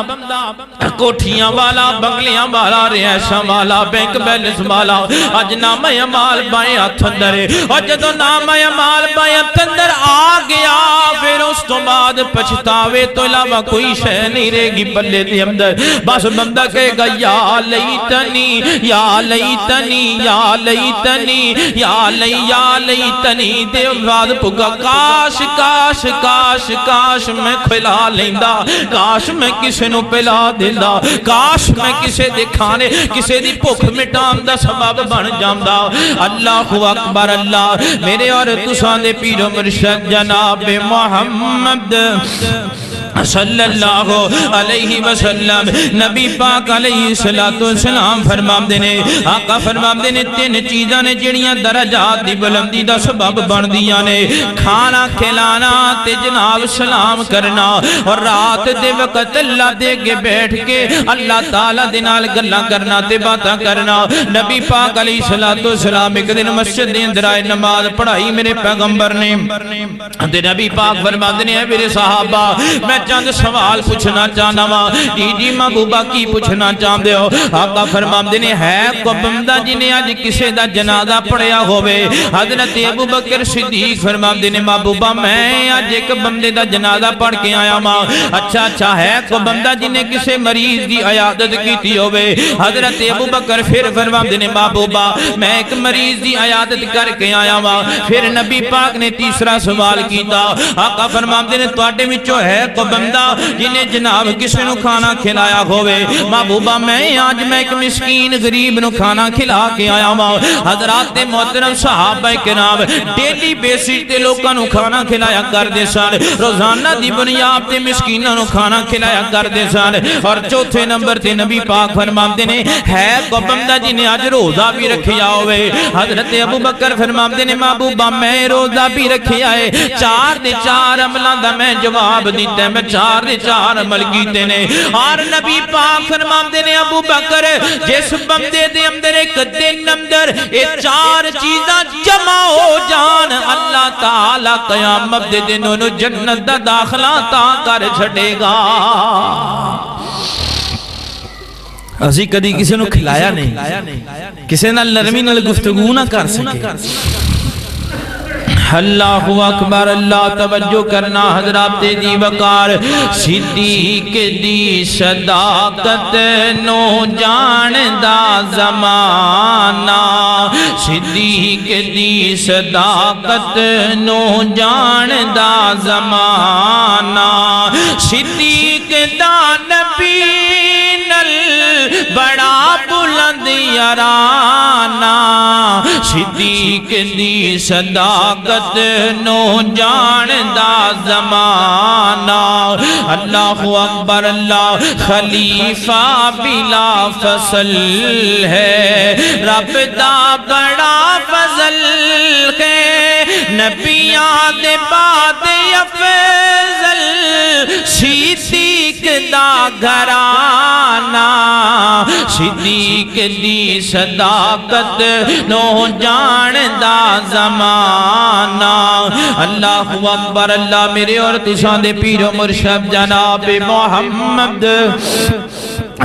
Speaker 1: کوٹھیاں والا بنگلیاں والا رہائشاں والا بینک بیلنس والا اج نام اعمال بائیں ہاتھ اندر ہے اور جدوں نام اعمال بائیں ہاتھ اندر آ گیا پھر اس تو بعد پچھتاوے تو علاوہ کوئی شے نہیں رہے گی پلے دے اندر. بس بندہ کہے گا یا لیتنی یا لیتنی یا لیتنی یا لیتنی دے بعد پگا کاش کاش کاش کاش میں کھلا لیندا کاش میں کسے نو پلا دیندا کاش میں کسے دے کھانے کسے دی بھوک مٹان دا سبب بن جاندا. اللہ اکبر. اللہ میرے اور تساں دے پیر و مرشد جناب محمد صلی اللہ علیہ وسلم نبی پاک علیہ السلام فرماندے نے آقا فرماندے نے 3 چیزاں نے جڑیاں درجات دی بلندی دا سبب بندیاں نے کھانا کھلانا تے جناب سلام کرنا اور رات دے وقت اللہ دے کے بیٹھ کے اللہ تعالی دے نال گلاں کرنا تے باتاں کرنا. نبی پاک علیہ السلام ایک دن مسجد دے اندر آئے نماز پڑھائی میرے پیغمبر نے تے نبی پاک فرماندے نے اے میرے صحابہ میں چند سوال پوچھنا چاہنا وا جی محبوبہ کی پوچھنا چاہتے ہو آقا فرماندے نے ہے کو بندہ جنہیں آج کسے دا جنازہ پڑھیا ہوئے حضرت ابو بکر صدیق فرماندے نے محبوبہ میں آج ایک بندے دا جنازہ پڑھ کے آیا ماں اچھا ہے کو بندہ جنہیں کسے مریض دی عیادت کی ہوئے حضرت ابو بکر پھر فرماندے نے محبوبہ میں ایک مریض دی عیادت کر کے آیا ماں پھر نبی پاک نے تیسرا سوال کیتا آقا فرماندے نے تواڈے وچوں ہے کو بندہ جنہیں جناب کسے نو کھانا کھلایا ہوئے محبوبہ میں آج میں ایک مسکین غریب نو کھانا کھلا کے آیا ہوں حضرات محترم صحابہ کرام ڈیلی بیسس تے لوکاں نو کھانا کھلایا کردے سن روزانہ دی بنیاد تے مسکیناں نو کھانا کھلایا کردے سن اور چوتھے نمبر تے نبی پاک فرماندے نے ہے کو بندہ جنہیں آج روزہ بھی رکھیا ہوئے حضرت ابو بکر فرماندے نے محبوبہ میں روزہ بھی رکھیا ہے 4 دے 4 عملاں دا میں جواب دیتا ہے میں 4 دے 4 عمل کیتے نے اور نبی پاک فرماندے نے ابو بکر جس بندے دے اندر ایک دن اندر یہ 4 چیزاں جمع ہو جان اللہ تعالیٰ قیامت دے دن انہوں جنت دا داخلہ تا کر چھڑے گا اسی کدی کسی نو کھلایا نہیں کسی نال نرمی نال گفتگو نہ کر سکے اللہ اکبر اللہ توجہ کرنا حضرات دی وقار صدیق دی صداقت نو جاندا زمانہ صدیق دی صداقت نو جاندا زمانہ صدیق دا نبی نل بڑا بلند یارانہ صدیق دی صداقت نو جاندا زمانہ اللہ اکبر اللہ خلیفہ بلا فصل ہے رب دا بڑا فضل ہے نبیاں دے بعد افضل صدیق دا گھرانہ صدیق دی صداقت نو جاندا زمانہ اللہ اکبر اللہ میرے اور تسان دے پیر و مرشد جناب محمد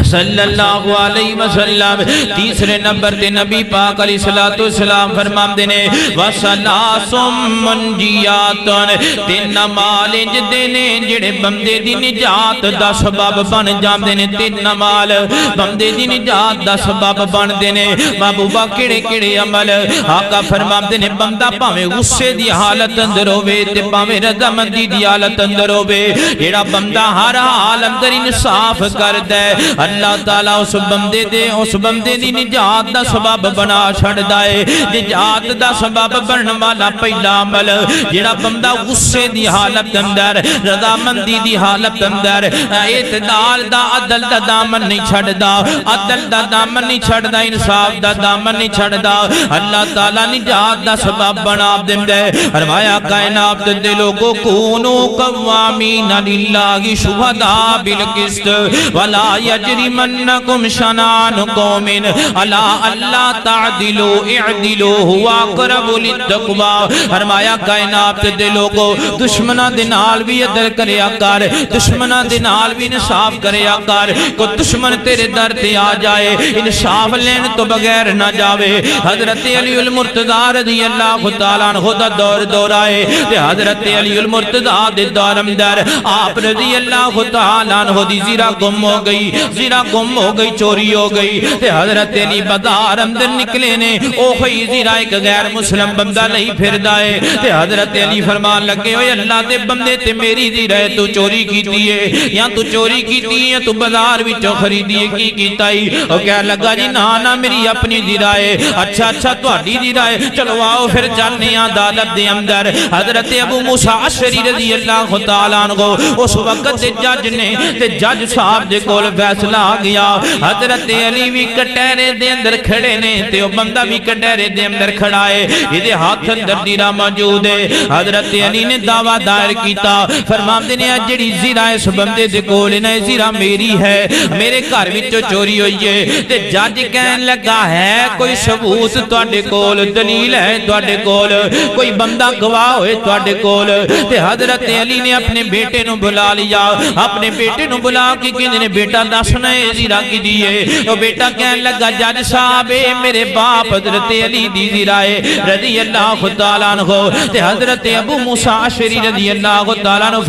Speaker 1: صلی اللہ علیہ وسلم تیسرے نمبر تے نبی پاک علیہ السلام فرماندے نے وَسَلَاسُمْ مُنْجِيَاتٌ تین مال جدے نے جڑے بندے دی نجات دا سبب بن جاندے نے تین مال بندے دی نجات دا سبب بن دے نے محبوبہ کڑے کڑے عمل آقا فرماندے نے بندہ پاویں غصے دی حالت اندر ہوے تے پاویں رضامندی دی حالت اندر ہوے جڑا بندہ ہر حال اندر انصاف کردا ہے اللہ تعالیٰ اس بندے دی نجات دا سبب بنا چھڑ دائے نجات دا سبب بنن والا پہلا عمل جڑا بندہ غصے دی حالت اندر رضامندی دی حالت اندر اعتدال دا عدل دا دامن نہیں چھڑ دا عدل دا دامن نہیں چھڑ دا انصاف دا دامن نہیں چھڑ دا اللہ تعالیٰ نجات دا سبب بنا دن دے فرمایا کائنات دے لوگوں کونو قوامین للہ شہداء بالقسط ولا یجرمنکم شنان قوم الا اللہ تعدلو اعدلو ہوا اقرب للتقوی فرمایا کائنات دے لوگوں دشمنہ دنال بھی عدل کریا کر دشمنہ دنال بھی انصاف کریا کر کو دشمن تیرے در تے آ جائے انصاف لین تو بغیر نہ جاوے حضرت علی المرتضی رضی اللہ تعالیٰ عنہ دا دور آئے حضرت علی المرتضی دے دور اندر آپ رضی اللہ تعالیٰ عنہ دی زیرہ گم ہو گئی زیرہ گم ہو گئی چوری ہو گئی حضرت علی بازار اندر نکلے نے او خی زیرہ ایک غیر مسلم بندہ نہیں پھر دائے حضرت علی فرمان لگے ہوئے اللہ دے بندے تے میری زیرہ تو چوری کیتی ہے یا تو چوری کیتی ہے تو بازار وچوں خریدی کی کیتا ہی او کہہ لگا جی نانا میری اپنی زیرہ ہے اچھا تہاڈی زیرہ ہے چلو آؤ پھر چلنے عدالت دے اندر حضرت ابو موسیٰ اشعری رضی اللہ تعالیٰ عنہ اس وقت جج نے جج صاحب دے کول فیصلہ فیصلہ آ گیا حضرت علی بھی کٹہرے دے اندر کھڑے نے تے او بندہ بھی کٹہرے دے اندر کھڑا ہے یہ ہاتھ اندر زیرہ موجود ہے حضرت علی نے دعویٰ دائر کیتا فرماندے نے جڑی زیرہ اس بندے دے کول نہ زیرہ میری ہے میرے گھر وچوں چوری ہوئی ہے تے جج کہن لگا ہے کوئی ثبوت تواڈے کول دلیل ہے تواڈے کول کوئی بندہ گواہ ہوئے تواڈے کول تے حضرت علی نے اپنے بیٹے نو بلا لیا اپنے بیٹے نو بلا کے کہندے نے بیٹا دسنا ہے زیرہ کی دیے او بیٹا کہن لگا جج صاحب میرے باپ حضرت علی دی زیرہ ہے رضی اللہ تعالیٰ عنہ تے حضرت ابو موسیٰ عشری رضی اللہ تعالیٰ عنہ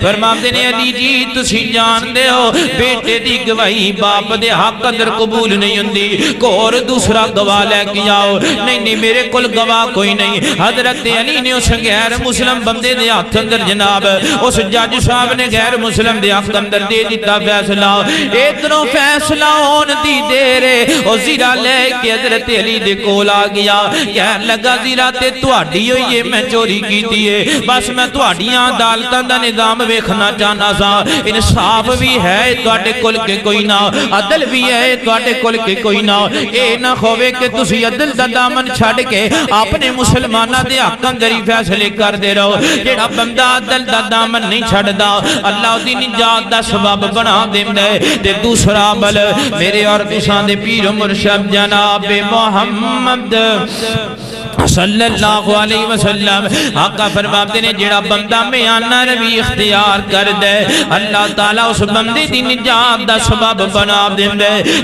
Speaker 1: فرماندے نے علی جی تسی جان دے ہو بیٹے دی گواہی باپ دے حق اندر قبول نہیں ہوندی کو اور دوسرا گواہ لے کے آؤ نہیں میرے کل گواہ کوئی نہیں حضرت علی نے اس غیر مسلم بندے دے ہاتھ اندر جناب اس جج صاحب نے غیر مسلم دے ہاتھ اندر دے دیتا فیصلہ اتنوں فیصلہ ہون دی دیر او زیرہ لے کے حضرت علی دے کول آ گیا کہنے لگا زیرہ تے تواڈی ہوئی ہے میں چوری کیتی ہے بس میں تواڈیاں عدالتاں دا نظام ویکھنا چاہنا سا انصاف بھی ہے تواڈے کول کے کوئی نہ عدل بھی ہے تواڈے کول کے کوئی نہ اے نہ ہوے کہ تسی عدل دا دامن چھڈ کے اپنے مسلماناں دے حق اندر ہی فیصلے کر دے رہو جڑا بندہ عدل دا دامن نہیں چھڈدا اللہ دی نجات دا سبب بنا دیندا ہے تے دوسرا عمل میرے اور تساں دے پیر و مرشد جناب محمد صلی اللہ علیہ وسلم آقا فرماتے نے جڑا بندہ میانہ روی اختیار کر دے اللہ تعالیٰ اس بندے دی نجات دا سبب بنا دے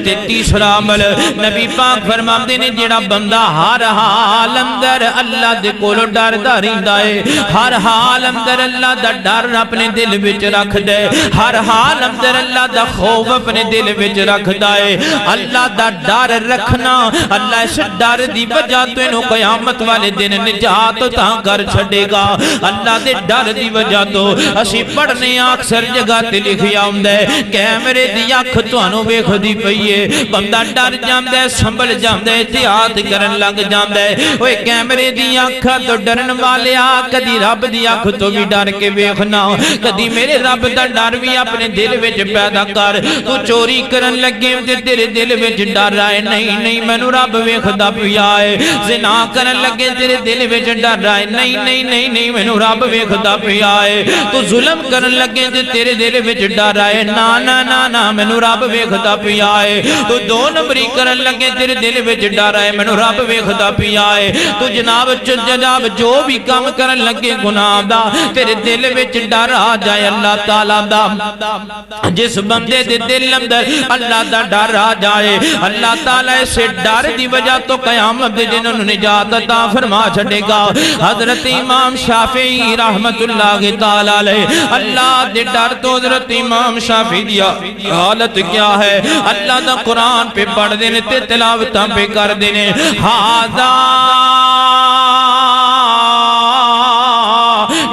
Speaker 1: تے تیسرا عمل نبی پاک فرماتے نے جڑا بندہ ہر حال اندر اللہ دے کولو ڈر دا رہندا ہے ہر حال اندر اللہ دا ڈر اپنے دل وچ رکھ دے ہر حال اندر اللہ دا خوف اپنے دل وچ رکھ دے اللہ دا ڈر رکھنا اللہ اس ڈر دی وجہ تو انہوں قیامت والے دن نجات تاں کر چھڑے گا اللہ دے ڈر دی وجہ تو اسی پڑھنے اکثر جگہ تے لکھیا ہوندے کیمرے دی اکھ تانوں ویکھدی پئی ہے بندہ ڈر جاندا ہے سنبھل جاندا ہے احتیاط کرن لگ جاندا ہے اوے کیمرے دی اکھ تو ڈرن والیا کدی رب دی اکھ تو بھی ڈر کے ویکھنا کدی میرے رب دا ڈر بھی اپنے دل وچ پیدا کر تو چوری کرن لگے تے تیرے دل وچ ڈر آئے نہیں مینوں رب ویکھدا پیا ہے زنا کرن لگے تیرے دل وچ ڈر آئے نہیں مینوں رب ویکھدا پیا ہے تو ظلم کرن لگے تے تیرے دل وچ ڈر آئے نا مینوں رب ویکھدا پیا ہے تو دو نمبری کرن لگے تیرے دل وچ ڈر آئے مینوں رب ویکھدا پیا ہے تو جناب جو بھی کام کرن لگے گناہ دا تیرے دل وچ ڈر آ جائے اللہ تعالیٰ دا جس بندے دے دل اندر اللہ دا ڈر آ جائے اللہ تعالیٰ اسے ڈر دی وجہ تو قیامت دن انہوں نجات عطا فرما چھڑے گا حضرت امام شافعی رحمت اللہ تعالیٰ علیہ اللہ دے ڈر تو حضرت امام شافعی دیا حالت کیا ہے اللہ دا قرآن پہ پڑھ دینے تے تلاوتاں پہ کر دینے ہاذا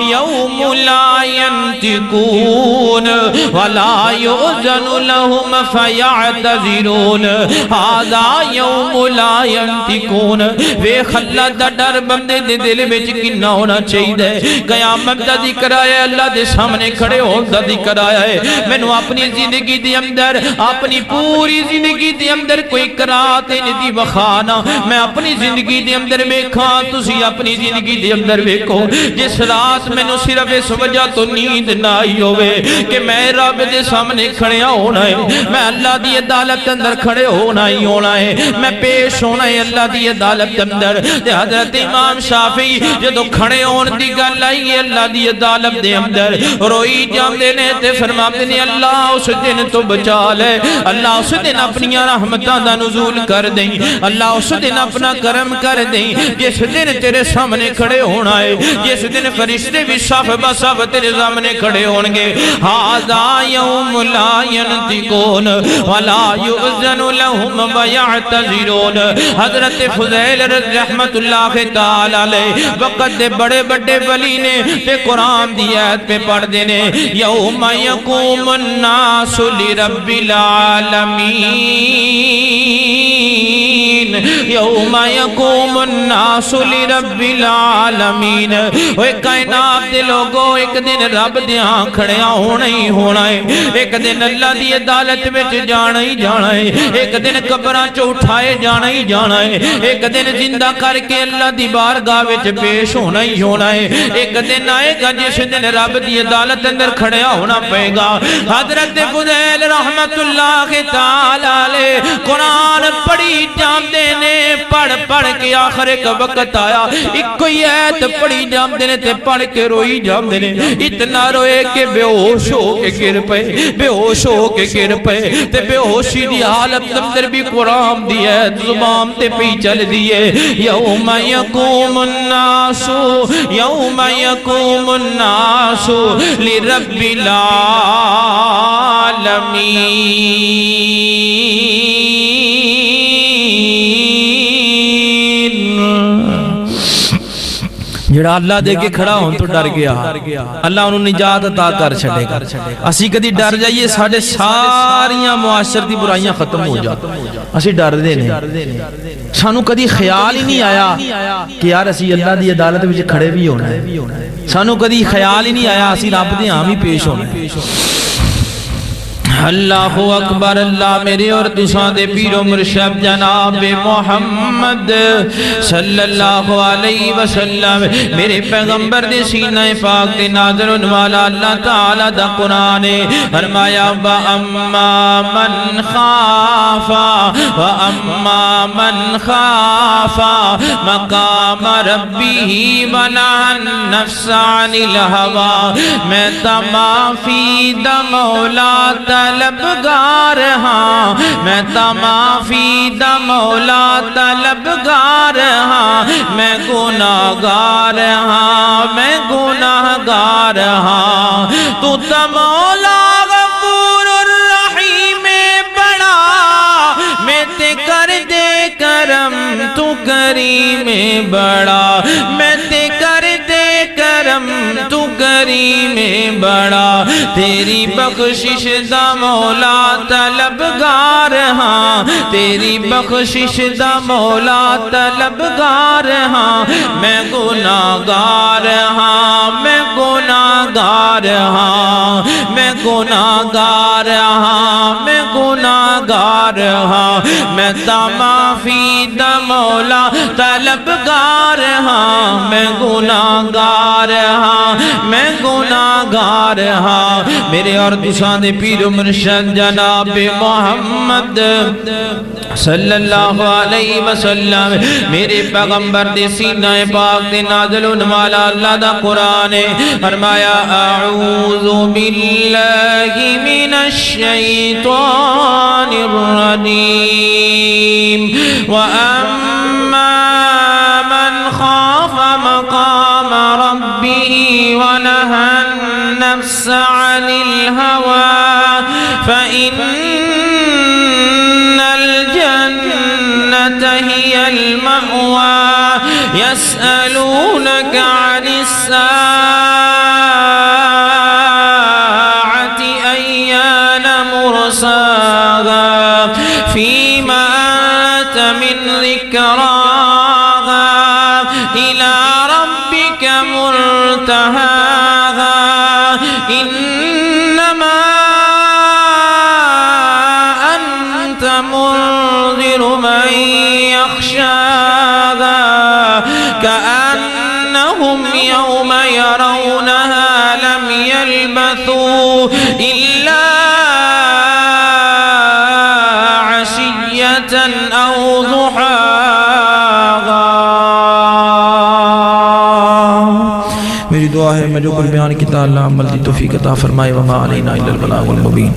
Speaker 1: یوم لا ينطقون ولا يؤذن لهم فيعتذرون هذا يوم لا ينطقون ویکھ اللہ دا ڈر بندے دے دل وچ کنا ہونا چاہیے قیامت دا ذکر آیا اللہ دے سامنے کھڑے ہون دا ذکر آیا ہے مینوں اپنی زندگی دے اندر اپنی پوری زندگی دے اندر کوئی قرات نہیں دی بخانا میں اپنی زندگی دے اندر ویکھاں تسی اپنی زندگی دے اندر ویکھو جس رات مینوں صرف اس وجہ تو نیند نہ آئی ہوئے کہ میں رب دے سامنے کھڑے ہونا ہے میں اللہ دی عدالت اندر کھڑے ہونا ہی ہونا ہے میں پیش ہونا ہے اللہ دی عدالت اندر حضرت امام شافعی جدو کھڑے ہون دی گل آئی ہے اللہ دی عدالت دے اندر روئی جاندے نے تے فرماتے نے اللہ اس دن تو بچا لے اللہ اس دن اپنی رحمتاں دا نزول کر دیں اللہ اس دن اپنا کرم کر دیں جس دن تیرے سامنے کھڑے ہونا ہے جس دن فرشتے بھی صف بصف تیرے سامنے کھڑے ہونگے ہاذا یوم لا ینطقون ولا یؤذن لهم ویعتذرون حضرت فضیل رحمت اللہ تعالی علیہ وقت دے بڑے بڑے ولی نے تے قرآن دی آیت پہ پڑھ دینے یوم یقوم الناس لرب العالمین یوم یقوم الناس لرب العالمین۔ اوے کائنات دے لوگو ایک دن رب دیاں کھڑیاں ہونا ہی ہونا ہے، ایک دن اللہ دی عدالت وچ جانا ہی جانا ہے، ایک دن قبراں چ اٹھائے جانا ہی جانا ہے، ایک دن زندہ کر کے اللہ دی بارگاہ وچ پیش ہونا ہی ہونا ہے، ایک دن آئے گا جس دن رب دی عدالت اندر کھڑیا ہونا پائے گا۔ حضرت فضیل رحمت اللہ تعالی علیہ قرآن پڑھی جاندے نے، پڑھ کے آخر ایک وقت آیا ایک کوئی ایت پڑھی جاندے نے تے پڑھ کے روئی جاندے نے، اتنا روئے کہ بے ہوش ہو کے گر پے، بے ہوش ہو کے گر پے، تے بے ہوشی دی حالت اندر بھی قرآن دی ایت زبان تے پی چل دیئے، یوم یقوم الناس یوم یقوم الناس لرب العالمین۔ جڑا اللہ دے کے کھڑا ہون تو ڈر گیا، اللہ انہوں نجات عطا کر چھڑے گا۔ اسی کدی ڈر جائیے ساڑھے ساریاں معاشر دی برائیاں ختم ہو جاتا، اسی ڈر دے نہیں، سانو کدی خیال ہی نہیں آیا کہ یار اسی اللہ دی عدالت وچ کھڑے بھی ہونا ہے، سانو کدی خیال ہی نہیں آیا اسی رب دے ہاں بھی پیش ہونا ہے۔ اللہ اکبر، اللہ میرے اور تساں دے پیر و مرشد جناب محمد صلی اللہ علیہ وسلم میرے پیغمبر دے سینہ پاک دے نازل والا اللہ تعالی دا قرآن فرمایا وَأَمَّا مَنْ خَافَ وَأَمَّا مَنْ خَافَ مَقَامَ رَبِّهِ وَنَهَى النَّفْسَ عَنِ الْهَوَىٰ۔ میں تمافی دا مولا طلبگار ہاں، میں تمافی دا مولا طلبگار ہاں، میں گناہگار ہاں، میں گناہگار ہاں، تو مولا غفور الرحیم بڑا، میں تے کر دے کرم تو کریم بڑا، میں تے کر دے کرم تو کریم بڑا، تیری بخشش دا مولا طلبگار ہاں، تیری بخشش دا مولا طلبگار ہاں، میں گناہگار ہاں، میں گناہگار ہاں، میں گناہگار ہاں، میں گناہگار ہاں، میں تمافی دا مولا طلبگار ہاں، میں گناہگار ہاں، میں گناہگار ہاں۔ میرے اور تساں دے پیر و مرشد جناب محمد صلی اللہ علیہ وسلم میرے پیغمبر دے سینہ پاک دے نازل والا اللہ دا قرآن فرمایا اعوذ باللہ من الشیطان الرجیم وَأَمَّا مَنْ خَافَ مَقَامَ رَبِّهِ وَنَهَى النَّفْسَ عَنِ الْهَوَىٰ فَإِنَّ الْجَنَّةَ هِيَ الْمَأْوَىٰ يَسْأَلُونَكَ عَنِ السَّاعَةِ أَيَّانَ مُرْسَاهَا فِيمَ أَنْتَ مِنْ ذِكْرَاهَا إِلَى رَبِّكَ مُنْتَهَاهَا إِنَّمَا أَنْتَ مُنْذِرُ مَنْ يَخْشَاهَا كَأَنَّهُمْ يَوْمَ يَرَوْنَهَا لَمْ يَلْبَثُوا إِلَّا عَشِيَّةً أَوْ ضُحَاهَا۔ میری دعا ہے میں جو کل بیان کی تعالی عمل دی توفیق عطا فرمائے وما علینا الا البلاغ المبین۔